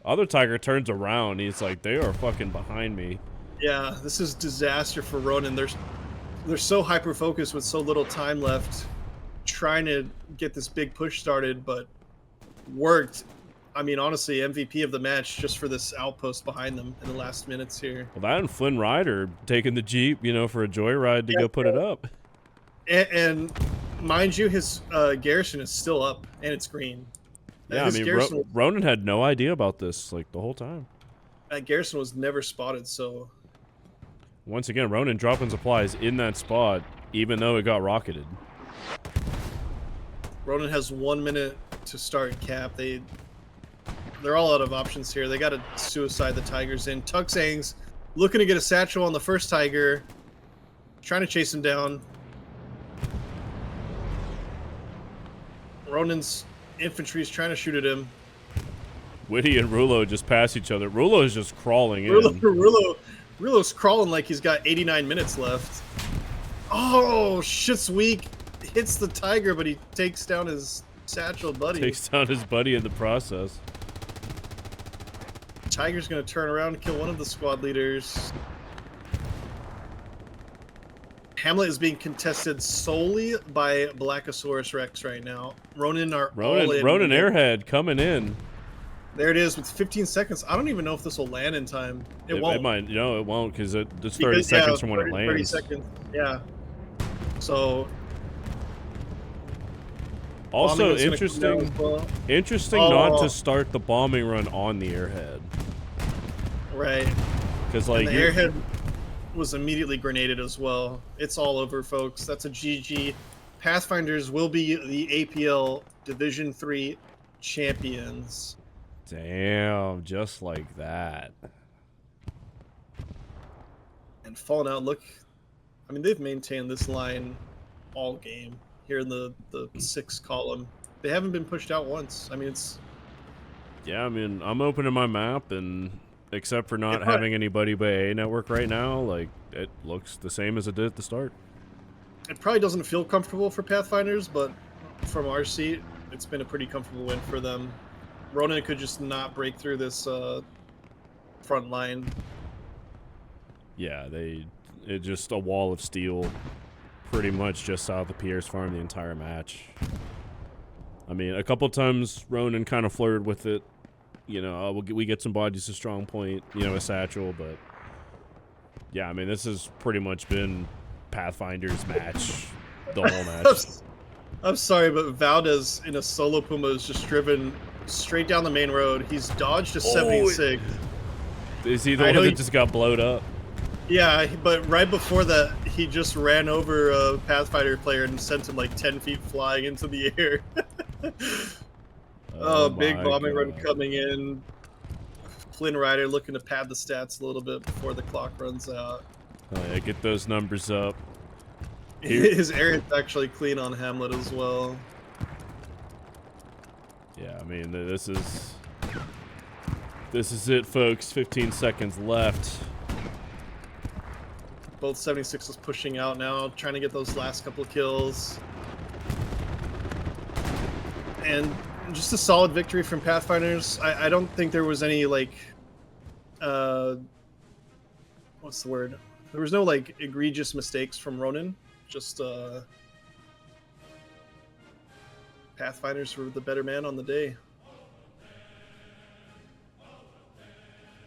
Other Tiger turns around. He's like, they are fucking behind me. Yeah, this is disaster for Ronin. They're so hyper-focused with so little time left trying to get this big push started, but worked. I mean, honestly, MVP of the match just for this outpost behind them in the last minutes here. Well, that and Flynn Rider taking the Jeep, you know, for a joyride to go put it up. And mind you, his garrison is still up, and it's green. Yeah, I mean, Ronin had no idea about this, like, the whole time. That garrison was never spotted, so... Once again, Ronin dropping supplies in that spot, even though it got rocketed. Ronin has 1 minute to start cap. They're all out of options here. They got to suicide the Tigers in. Tuxang's looking to get a satchel on the first Tiger. Trying to chase him down. Ronin's infantry's trying to shoot at him. Witty and Rulo just pass each other. Rulo is just crawling in. Rulo's crawling like he's got 89 minutes left. Oh, shit's weak. Hits the Tiger, but he takes down his satchel buddy. Takes down his buddy in the process. Tiger's going to turn around and kill one of the squad leaders. Hamlet is being contested solely by Blackosaurus Rex right now. Ronin are all in. Ronin Airhead coming in. There it is with 15 seconds. I don't even know if this will land in time. It won't. It might. No, it won't because it's 30 seconds from when it lands. 30 seconds. Yeah. So. Also interesting. Well. Interesting not to start the bombing run on the Airhead. Right. Because like and the Airhead was immediately grenaded as well. It's all over, folks. That's a GG. Pathfinders will be the APL Division 3 champions. Damn, just like that. And Fallen Out, look, I mean, they've maintained this line all game here in the 6th column. They haven't been pushed out once. I mean, it's... Yeah, I mean, I'm opening my map, and except for not having anybody by A network right now, like, it looks the same as it did at the start. It probably doesn't feel comfortable for Pathfinders, but from our seat, it's been a pretty comfortable win for them. Ronin could just not break through this front line. Yeah, it just a wall of steel pretty much just south of the Pierre's farm the entire match. I mean, a couple times Ronin kind of flirted with it. You know, we get some bodies to strong point, you know, a satchel, but yeah, I mean, this has pretty much been Pathfinders match the whole match. I'm sorry, but Valdez in a solo Puma is just driven straight down the main road. He's dodged a 76. Is he the one that just got blowed up? Yeah, but right before that, he just ran over a Pathfinder player and sent him like 10 feet flying into the air. Big bombing run coming in. Flynn Rider looking to pad the stats a little bit before the clock runs out. Oh yeah, get those numbers up. His area's actually clean on Hamlet as well. Yeah, I mean, this is it, folks. 15 seconds left. Both 76s pushing out now, trying to get those last couple of kills. And just a solid victory from Pathfinders. I don't think there was any, like, what's the word? There was no, like, egregious mistakes from Ronin. Just, Pathfinders were the better man on the day.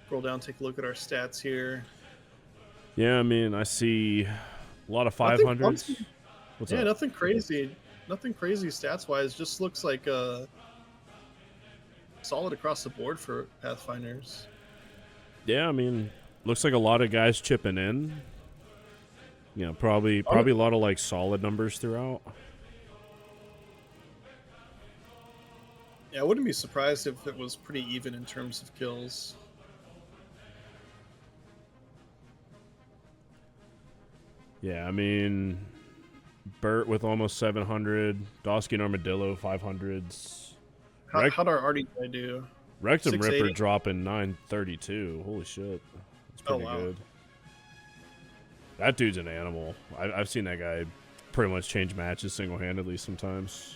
Scroll down, take a look at our stats here. Yeah, I mean, I see a lot of 500s. What's up? Nothing crazy. Nothing crazy stats-wise. Just looks like solid across the board for Pathfinders. Yeah, I mean, looks like a lot of guys chipping in. You know, probably a lot of, like, solid numbers throughout. Yeah, I wouldn't be surprised if it was pretty even in terms of kills. Yeah, I mean, Burt with almost 700, Dosky and Armadillo 500s. How'd our Artie guy do? Rectum Ripper dropping 932. Holy shit, that's pretty good. That dude's an animal. I've seen that guy pretty much change matches single-handedly sometimes.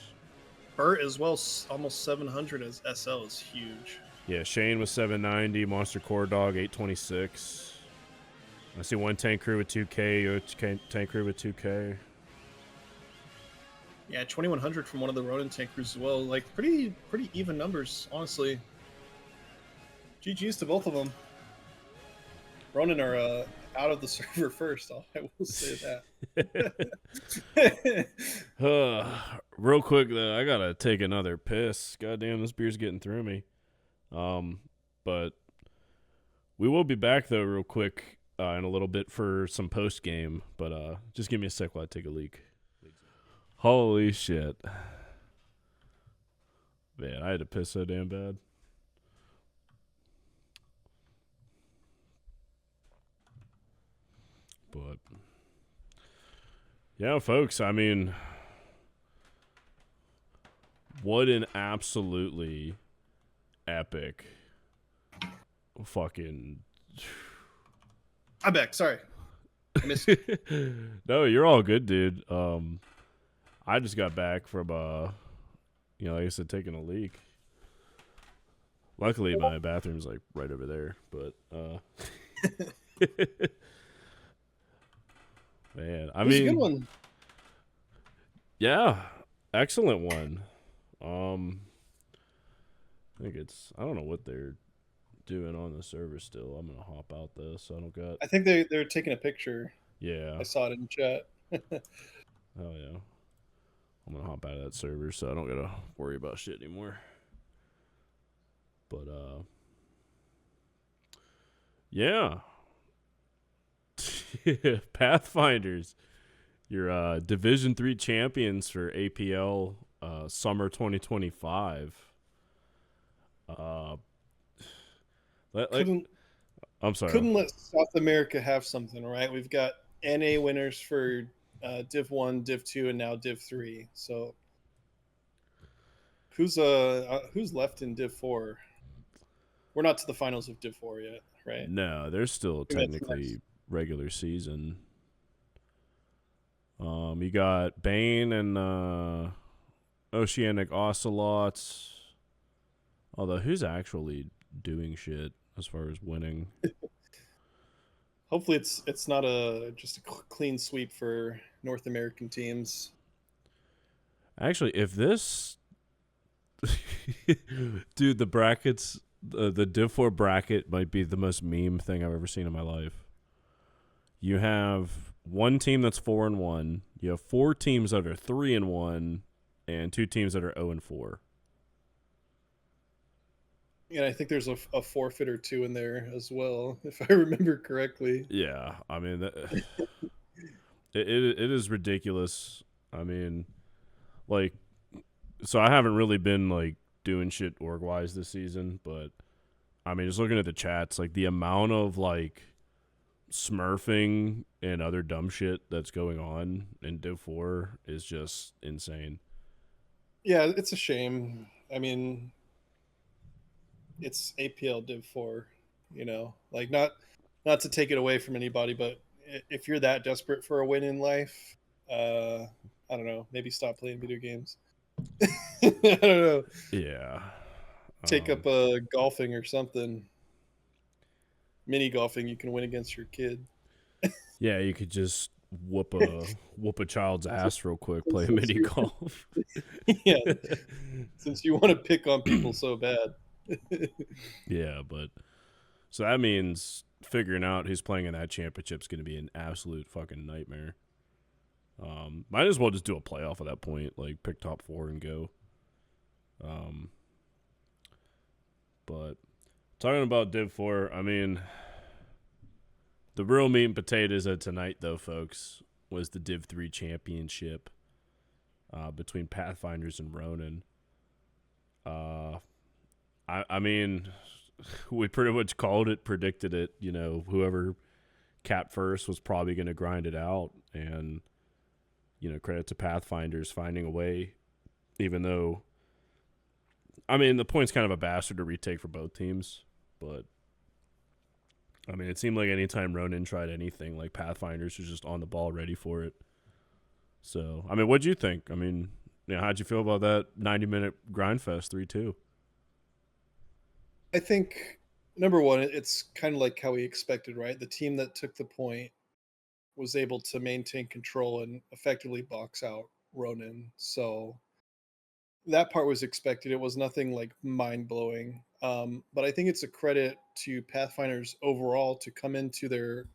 Burt as well, almost 700 as SL is huge. Yeah, Shane was 790, Monster Core Dog 826. I see one tank crew with 2K, tank crew with 2K. Yeah, 2100 from one of the Ronin tank crews as well. Like, pretty even numbers, honestly. GG's to both of them. Ronin are out of the server first, I will say that. Real quick, though, I gotta take another piss. Goddamn, this beer's getting through me. But we will be back, though, real quick. In a little bit for some post game, but just give me a sec while I take a leak. Holy shit, man! I had to piss so damn bad. But yeah, folks. I mean, what an absolutely epic fucking. I'm back. Sorry. I missed you. No, you're all good, dude. I just got back from, like I said, taking a leak. Luckily, my bathroom's, like, right over there. But, man, I mean. It was a good one. Yeah. Excellent one. I think I don't know what they're doing on the server still. I'm gonna hop out though, so I don't got. I think they're taking a picture. Yeah, I saw it in the chat. Oh yeah, I'm gonna hop out of that server, so I don't gotta worry about shit anymore. But yeah, Pathfinders, your Division 3 champions for APL summer 2025. I'm sorry. Couldn't let South America have something, right? We've got NA winners for Div 1, Div 2, and now Div 3. So who's left in Div 4? We're not to the finals of Div 4 yet, right? No, they're still technically regular season. You got Bane and Oceanic Ocelots. Although, who's actually doing shit as far as winning? Hopefully it's not just a clean sweep for North American teams. Actually, if this dude, the brackets, the Div 4 bracket might be the most meme thing I've ever seen in my life. You have one team that's 4-1. You have four teams that are 3-1, and two teams that are 0-4. And I think there's a forfeit or two in there as well, if I remember correctly. Yeah, I mean, it is ridiculous. I mean, like, so I haven't really been like doing shit org wise this season, but I mean, just looking at the chats, like the amount of like smurfing and other dumb shit that's going on in Div 4 is just insane. Yeah, it's a shame. I mean, it's APL Div 4, like not to take it away from anybody, but if you're that desperate for a win in life, I don't know, maybe stop playing video games. I don't know. Yeah. Take up golfing or something. Mini golfing, you can win against your kid. Yeah, you could just whoop a child's ass real quick, play a mini golf. Yeah, since you want to pick on people so bad. Yeah, but so that means figuring out who's playing in that championship is going to be an absolute fucking nightmare. Might as well just do a playoff at that point, like pick top 4 and go. But talking about Div 4, I mean, the real meat and potatoes of tonight, though, folks, was the Div 3 championship between Pathfinders and Ronin. I mean, we pretty much called it, predicted it. You know, whoever capped first was probably going to grind it out. And, you know, credit to Pathfinders finding a way, even though, I mean, the point's kind of a bastard to retake for both teams. But, I mean, it seemed like anytime Ronin tried anything, like Pathfinders was just on the ball ready for it. So, I mean, what'd you think? I mean, you know, how'd you feel about that 90-minute grind fest 3-2? I think number one, it's kind of like how we expected, right? The team that took the point was able to maintain control and effectively box out Ronin. So that part was expected. It was nothing like mind blowing. But I think it's a credit to Pathfinders overall to come into their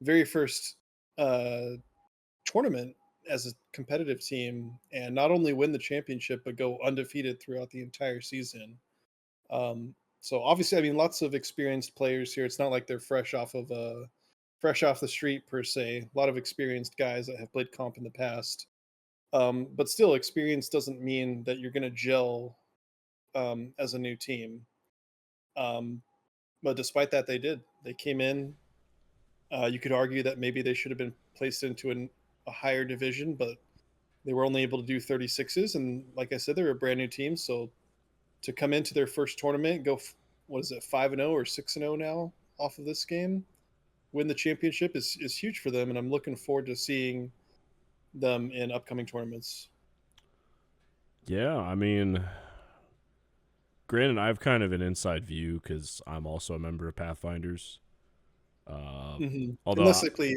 very first uh, tournament as a competitive team and not only win the championship but go undefeated throughout the entire season. So obviously, I mean, lots of experienced players here. It's not like they're fresh off the street per se. A lot of experienced guys that have played comp in the past. But still, experience doesn't mean that you're going to gel as a new team. Um, but despite that, they did. They came in. You could argue that maybe they should have been placed into a higher division, but they were only able to do 36s. And like I said, they're a brand new team. So to come into their first tournament, go, what is it, 5-0 or 6-0 now off of this game, win the championship is huge for them. And I'm looking forward to seeing them in upcoming tournaments. Yeah, I mean, granted, I have kind of an inside view because I'm also a member of Pathfinders. Although, Unless they play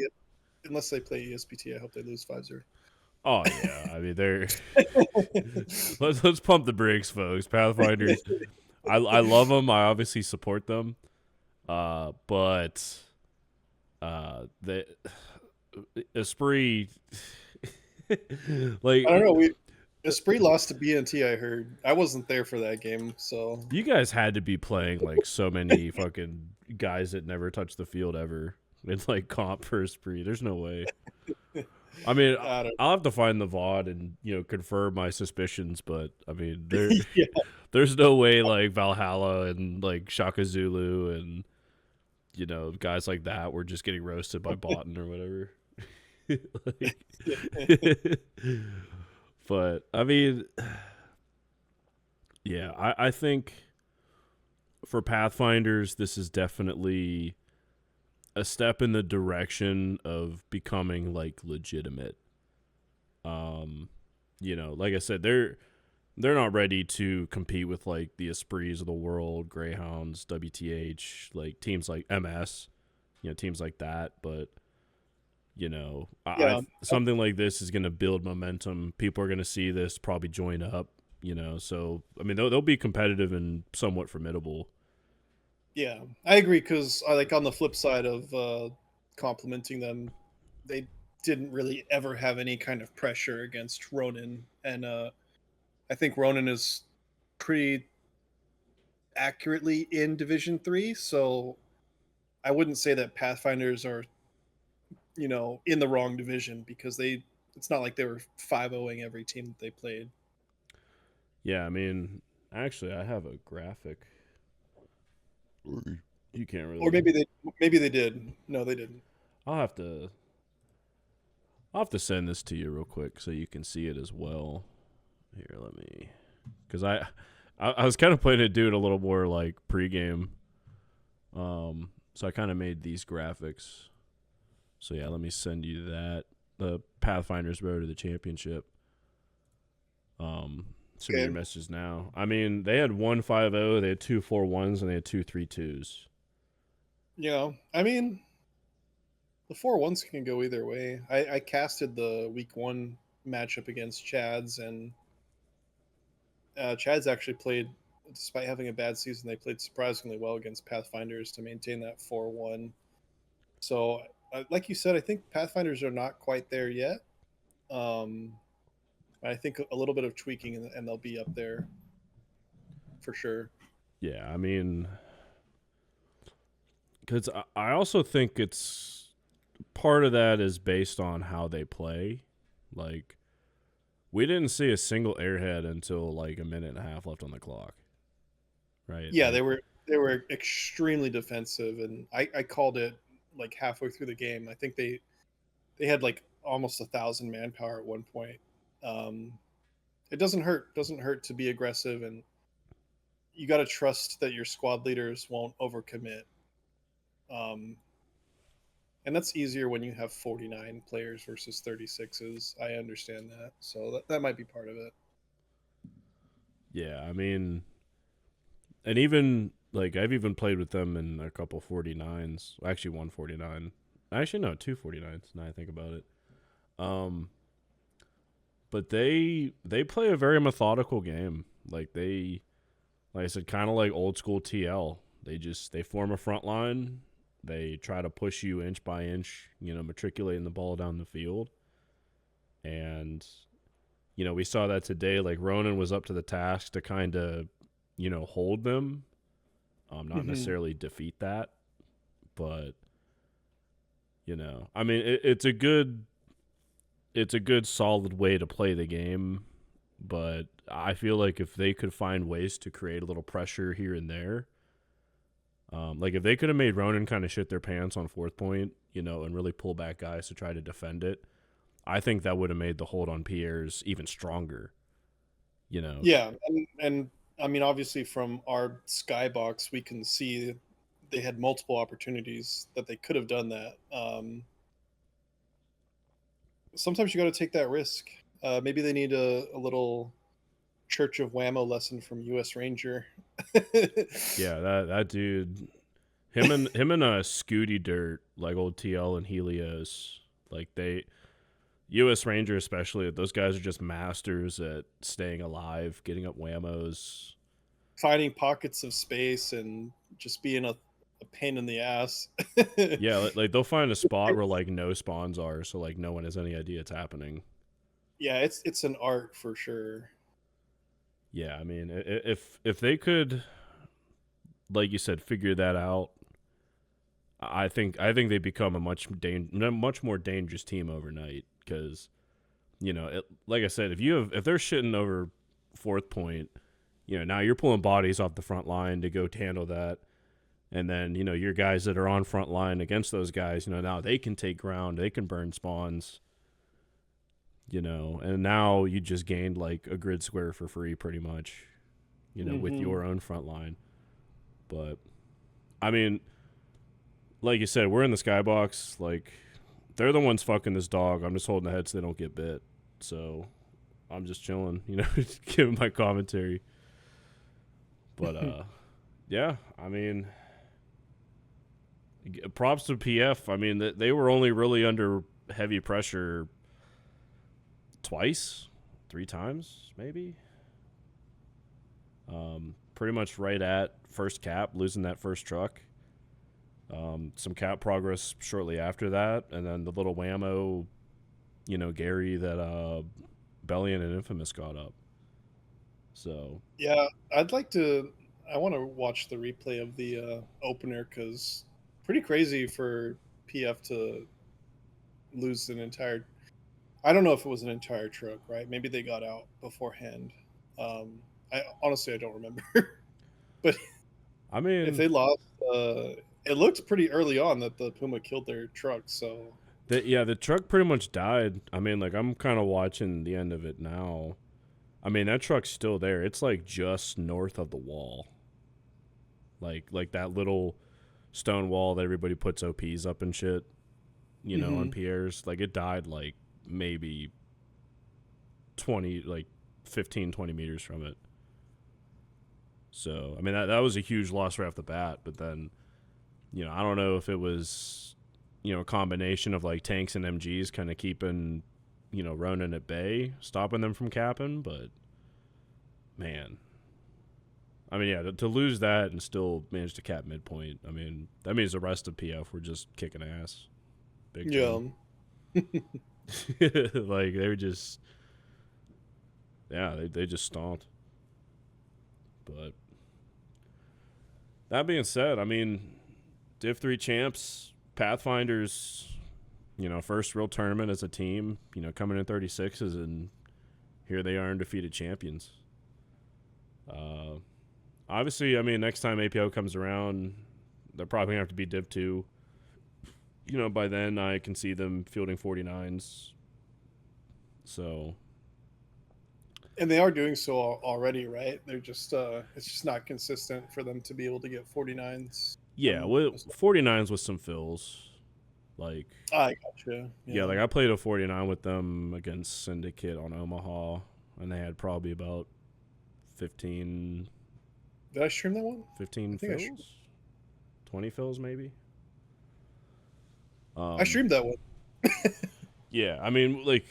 ESPT, I hope they lose 5-0. Oh yeah, I mean they're let's pump the brakes, folks. Pathfinders, I love them. I obviously support them, but the Esprit, like, I don't know. Esprit lost to BNT. I heard. I wasn't there for that game, so you guys had to be playing like so many fucking guys that never touched the field ever in like comp for Esprit. There's no way. I mean, I'll have to find the VOD and, you know, confirm my suspicions, but I mean, yeah. there's no way like Valhalla and like Shaka Zulu and, you know, guys like that were just getting roasted by Botan or whatever. But I mean, yeah, I think for Pathfinders, this is definitely a step in the direction of becoming like legitimate. You know, like I said, they're not ready to compete with like the Esprits of the world, Greyhounds, WTH, like teams like MS, you know, teams like that. But you know, something like this is going to build momentum. People are going to see this, probably join up. You know, so I mean, they'll be competitive and somewhat formidable. Yeah, I agree because I like on the flip side of complimenting them. They didn't really ever have any kind of pressure against Ronin, and I think Ronin is pretty accurately in Division 3, so I wouldn't say that Pathfinders are, in the wrong division, because it's not like they were 5-0ing every team that they played. Yeah, I mean, actually, I have a graphic. You can't really. Or maybe they did. No, they didn't. I'll have to. I'll have to send this to you real quick so you can see it as well. Here, let me, because I was kind of planning to do it a little more like pregame. So I kind of made these graphics. So yeah, let me send you that. The Pathfinders road to the championship. Send me your messages now. I mean, they had 1-5-0, they had 2 4-1s, and they had 2 3-2s. Yeah, I mean, the 4-1s can go either way. I casted the week 1 matchup against Chad's, and Chad's actually played, despite having a bad season, they played surprisingly well against Pathfinders to maintain that 4-1. So, like you said, I think Pathfinders are not quite there yet. I think a little bit of tweaking, and they'll be up there for sure. Yeah, I mean, because I also think it's part of that is based on how they play. Like, we didn't see a single airhead until like a minute and a half left on the clock. Right? Yeah, like, they were extremely defensive, and I called it like halfway through the game. I think they had like almost 1,000 manpower at one point. It doesn't hurt to be aggressive, and you got to trust that your squad leaders won't overcommit. And that's easier when you have 49 players versus 36s. I understand that, so that might be part of it. yeah, I mean, and even like I've even played with them in a couple 49s. Actually, 149. Actually, no, 2 49s. Now I think about it. But they play a very methodical game. Like I said, kind of like old school TL. They form a front line. They try to push you inch by inch, matriculating the ball down the field. And we saw that today. Like Ronin was up to the task to kind of, hold them, not necessarily defeat that, but I mean, it's a good solid way to play the game. But I feel like if they could find ways to create a little pressure here and there, like if they could have made Ronin kind of shit their pants on fourth point, and really pull back guys to try to defend it, I think that would have made the hold on Pierre's even stronger. Yeah, and I mean, obviously from our skybox, we can see they had multiple opportunities that they could have done that. Sometimes you got to take that risk. Maybe they need a little Church of Whammo lesson from U.S. Ranger. Yeah, that dude, him and Scooty Dirt, like old TL and Helios, like U.S. Ranger especially, those guys are just masters at staying alive, getting up whammos, finding pockets of space, and just being a pain in the ass. Yeah, like they'll find a spot where like no spawns are, so like no one has any idea it's happening. Yeah, it's an art for sure. Yeah, I mean, if they could, like you said, figure that out, I think they become a much more dangerous team overnight. Because, like I said, if they're shitting over fourth point, now you're pulling bodies off the front line to go handle that, and then your guys that are on front line against those guys, now they can take ground, they can burn spawns. And now you just gained like a grid square for free pretty much, with your own front line. But, I mean, like you said, we're in the skybox. Like, they're the ones fucking this dog. I'm just holding the head so they don't get bit. So, I'm just chilling, giving my commentary. But, yeah, I mean, props to PF. I mean, they were only really under heavy pressure twice, 3 times, maybe. Pretty much right at first cap, losing that first truck. Some cap progress shortly after that, and then the little whammo, Gary that Bellion and Infamous got up. So Yeah, I'd like to. I want to watch the replay of the opener because pretty crazy for PF to lose an entire. I don't know if it was an entire truck, right? Maybe they got out beforehand. I honestly I don't remember, but I if mean, they lost, it looked pretty early on that the Puma killed their truck. So the truck pretty much died. I mean, like I'm kind of watching the end of it now. I mean, that truck's still there. It's like just north of the wall. Like that little stone wall that everybody puts OPs up and shit, on Pierre's. Like it died like maybe 20 like 15 20 meters from it. So, I mean that was a huge loss right off the bat, but then I don't know if it was a combination of like tanks and MGs kind of keeping Ronin at bay, stopping them from capping, but man, I mean, yeah, to lose that and still manage to cap midpoint, I mean, that means the rest of PF were just kicking ass. Big time. Like, they were just, they just stomped. But that being said, I mean, Div 3 champs, Pathfinders, first real tournament as a team, coming in 36s, and here they are, undefeated champions. Obviously, I mean, next time APL comes around, they're probably going to have to be Div 2. By then, I can see them fielding 49s. So. And they are doing so already, right? They're just, it's just not consistent for them to be able to get 49s. Yeah, with 49s with some fills. Like. I gotcha. Yeah, like I played a 49 with them against Syndicate on Omaha, and they had probably about 15. Did I stream that one? 15 fills? 20 fills, maybe? I streamed that one. Yeah, I mean, like,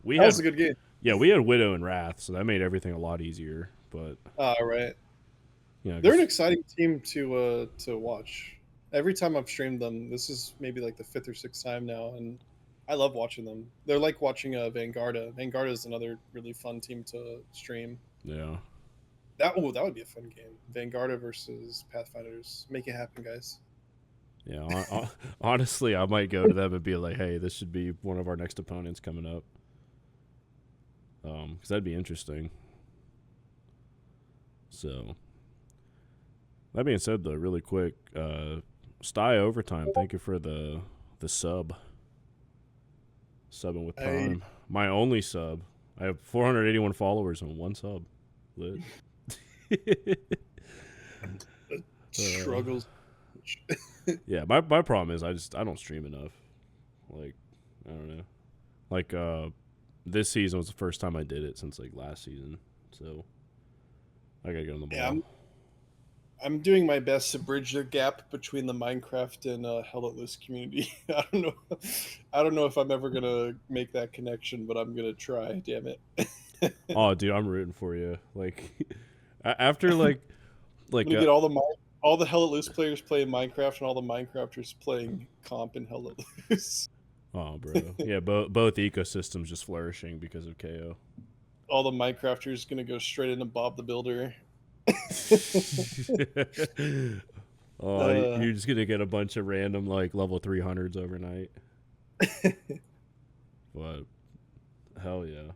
that was a good game. Yeah, we had Widow and Wrath, so that made everything a lot easier. But right. They're an exciting team to watch. Every time I've streamed them, this is maybe like the 5th or 6th time now, and I love watching them. They're like watching Vanguardia. Vanguardia is another really fun team to stream. Yeah. That would be a fun game. Vanguardia versus Pathfinders. Make it happen, guys. Yeah, honestly, I might go to them and be like, "Hey, this should be one of our next opponents coming up." Because that'd be interesting. So, that being said, though, really quick, Sty Overtime, thank you for the sub. Subbing with Prime. My only sub. I have 481 followers and 1 sub. Lit. Struggles. Yeah, my problem is I don't stream enough. Like, I don't know. Like, this season was the first time I did it since like last season. So I gotta get on the ball. Yeah, I'm doing my best to bridge the gap between the Minecraft and Hell Let Loose community. I don't know if I'm ever gonna make that connection, but I'm gonna try. Damn it. Oh, dude, I'm rooting for you. Like, after like I'm gonna get all the Hell Let Loose players playing Minecraft and all the Minecrafters playing comp in Hell Let Loose. Oh, bro. Yeah, both ecosystems just flourishing because of KO. All the Minecrafters gonna go straight into Bob the Builder. You're just gonna get a bunch of random like level 300s overnight. But hell yeah.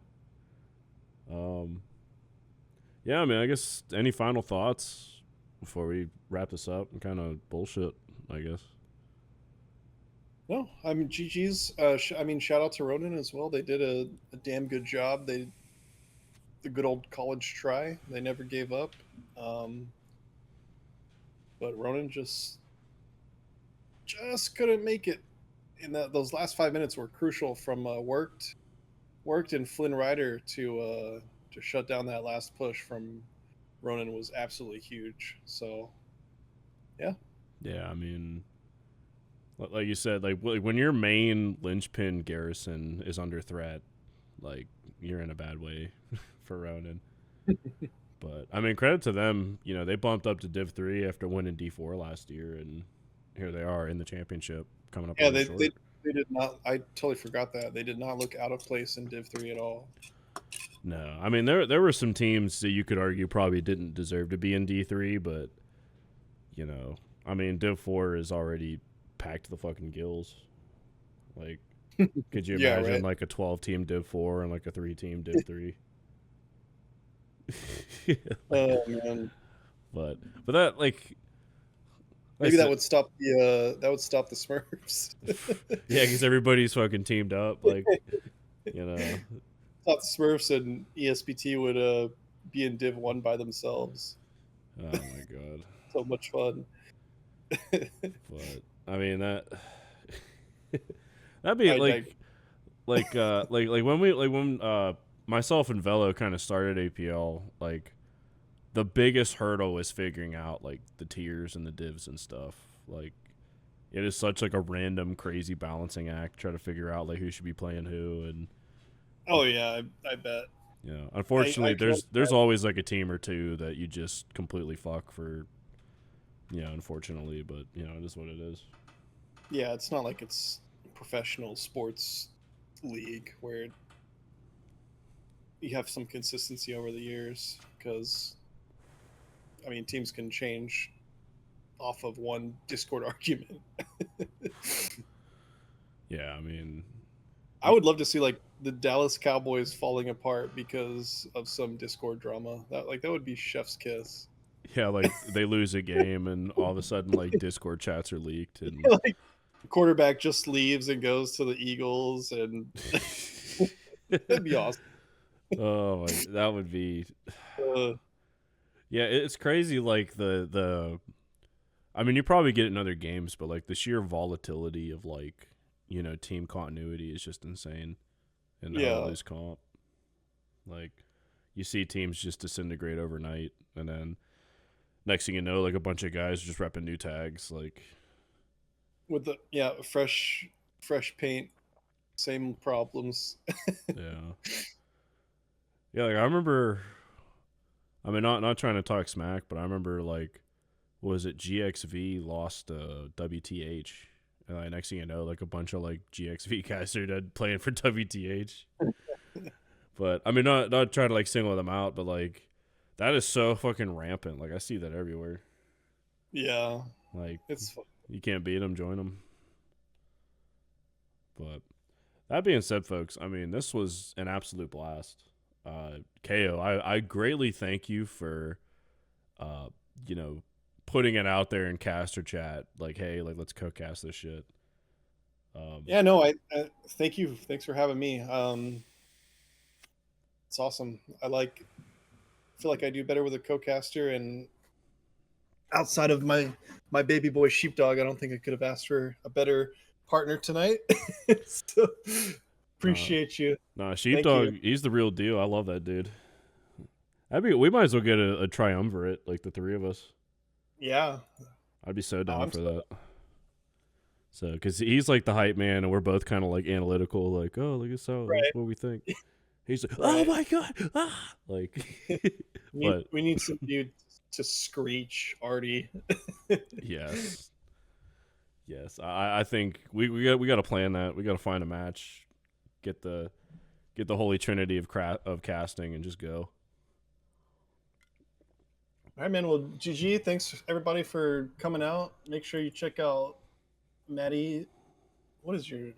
Yeah, I mean, I guess any final thoughts before we wrap this up and kind of bullshit, I guess. No, I mean GG's. Shout out to Ronin as well. They did a damn good job. The good old college try. They never gave up. But Ronin just couldn't make it. And those last 5 minutes were crucial. From worked and Flynn Rider to shut down that last push from Ronin was absolutely huge. So, yeah. Yeah, I mean, like you said, like when your main linchpin garrison is under threat, like you're in a bad way for Ronin. But I mean, credit to them. They bumped up to Div 3 after winning D4 last year, and here they are in the championship coming up a Yeah, little short. they did not. I totally forgot that they did not look out of place in Div 3 at all. No, I mean there were some teams that you could argue probably didn't deserve to be in D3, but you know, I mean Div 4 is already packed to the fucking gills. Like, could you Yeah, imagine right. like a 12-team Div 4 and like a 3-team Div 3? Oh man, but that like I maybe said, that would stop the Smurfs. yeah, because everybody's fucking teamed up. Like, you know, Stop the Smurfs and ESPT would be in Div 1 by themselves. oh my god. So much fun. But I mean that'd be I like when myself and Velo kind of started APL, like the biggest hurdle was figuring out like the tiers and the divs and stuff. Like it is such like a random crazy balancing act try to figure out like who should be playing who. And Oh yeah, I bet. you know, unfortunately can there's always like a team or two that you just completely fuck for, you know, unfortunately, but you know, it is what it is. Yeah, it's not like it's a professional sports league where you have some consistency over the years, because I mean teams can change off of one Discord argument. Yeah, I mean, I would love to see like the Dallas Cowboys falling apart because of some Discord drama. That would be chef's kiss. yeah, like they lose a game and all of a sudden like Discord chats are leaked and Like the quarterback just leaves and goes to the Eagles, and that'd be awesome. oh my, that would be Uh, yeah, it's crazy like the I mean you probably get it in other games, but like the sheer volatility of like, you know, team continuity is just insane in how to yeah, lose comp. Like you see teams just disintegrate overnight and then next thing you know like a bunch of guys just repping new tags like with the fresh paint, same problems. yeah. Yeah, like I remember I mean not trying to talk smack, but I remember like was it GXV lost WTH. And like, next thing you know, like a bunch of like GXV guys are dead playing for WTH. But I mean, not trying to like single them out, but like that is so fucking rampant. Like I see that everywhere. Yeah, Like it's fun. you can't beat them, join them. But that being said, folks, I mean this was an absolute blast. KO, I greatly thank you for, you know, putting it out there in caster chat. Like, hey, like let's co-cast this shit. Yeah, no, I thank you. Thanks for having me. It's awesome. Feel like I do better with a co-caster, and outside of my baby boy sheepdog, I don't think I could have asked for a better partner tonight. So appreciate you. Nah, Thank you. Sheepdog, he's the real deal. I love that dude. We might as well get a triumvirate, like the three of us. Yeah. I'd be so Oh, down I'm for so that. So, because he's like the hype man, and we're both kind of like analytical, like, oh, look at so, right. that's what we think. He's like, oh Right. my god, ah, like, but We need some dude to screech Artie. yes, yes, I think we got to plan that. We got to find a match, get the holy trinity of casting, and just go. All right, man. Well, GG. Thanks everybody for coming out. Make sure you check out Maddie. What is your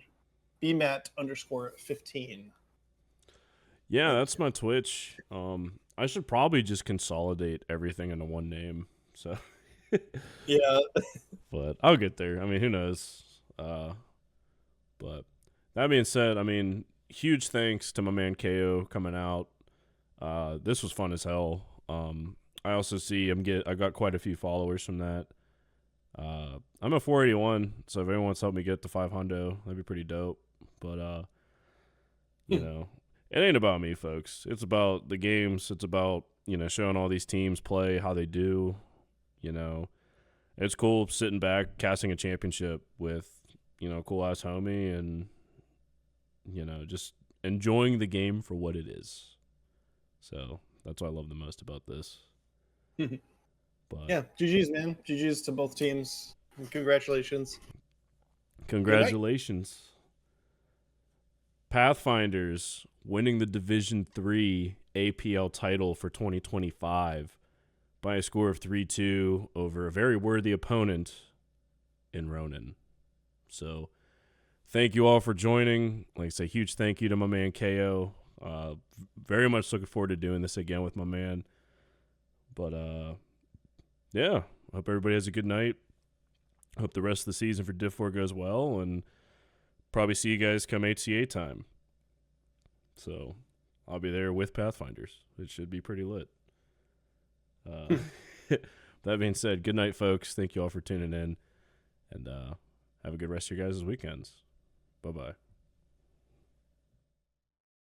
BMAT_15? Yeah, that's my Twitch. I should probably just consolidate everything into one name. So, Yeah. but I'll get there. I mean, who knows? But that being said, I mean, huge thanks to my man KO coming out. This was fun as hell. I also see I got quite a few followers from that. I'm at 481, so if anyone wants to help me get to 500, that'd be pretty dope. But you know, it ain't about me, folks. It's about the games. It's about, you know, showing all these teams play how they do. You know, it's cool sitting back, casting a championship with, you know, cool ass homie, and you know, just enjoying the game for what it is. So that's what I love the most about this. But Yeah. GG's, man. GG's to both teams. Congratulations. Congratulations. Pathfinders winning the Division 3 APL title for 2025 by a score of 3-2 over a very worthy opponent in Ronin. So thank you all for joining. Like I say, huge thank you to my man KO. Very much looking forward to doing this again with my man. But yeah, I hope everybody has a good night. Hope the rest of the season for Div 4 goes well, and probably see you guys come HCA time. So I'll be there with Pathfinders. It should be pretty lit. That being said, good night, folks. Thank you all for tuning in, and have a good rest of your guys' weekends. Bye-bye.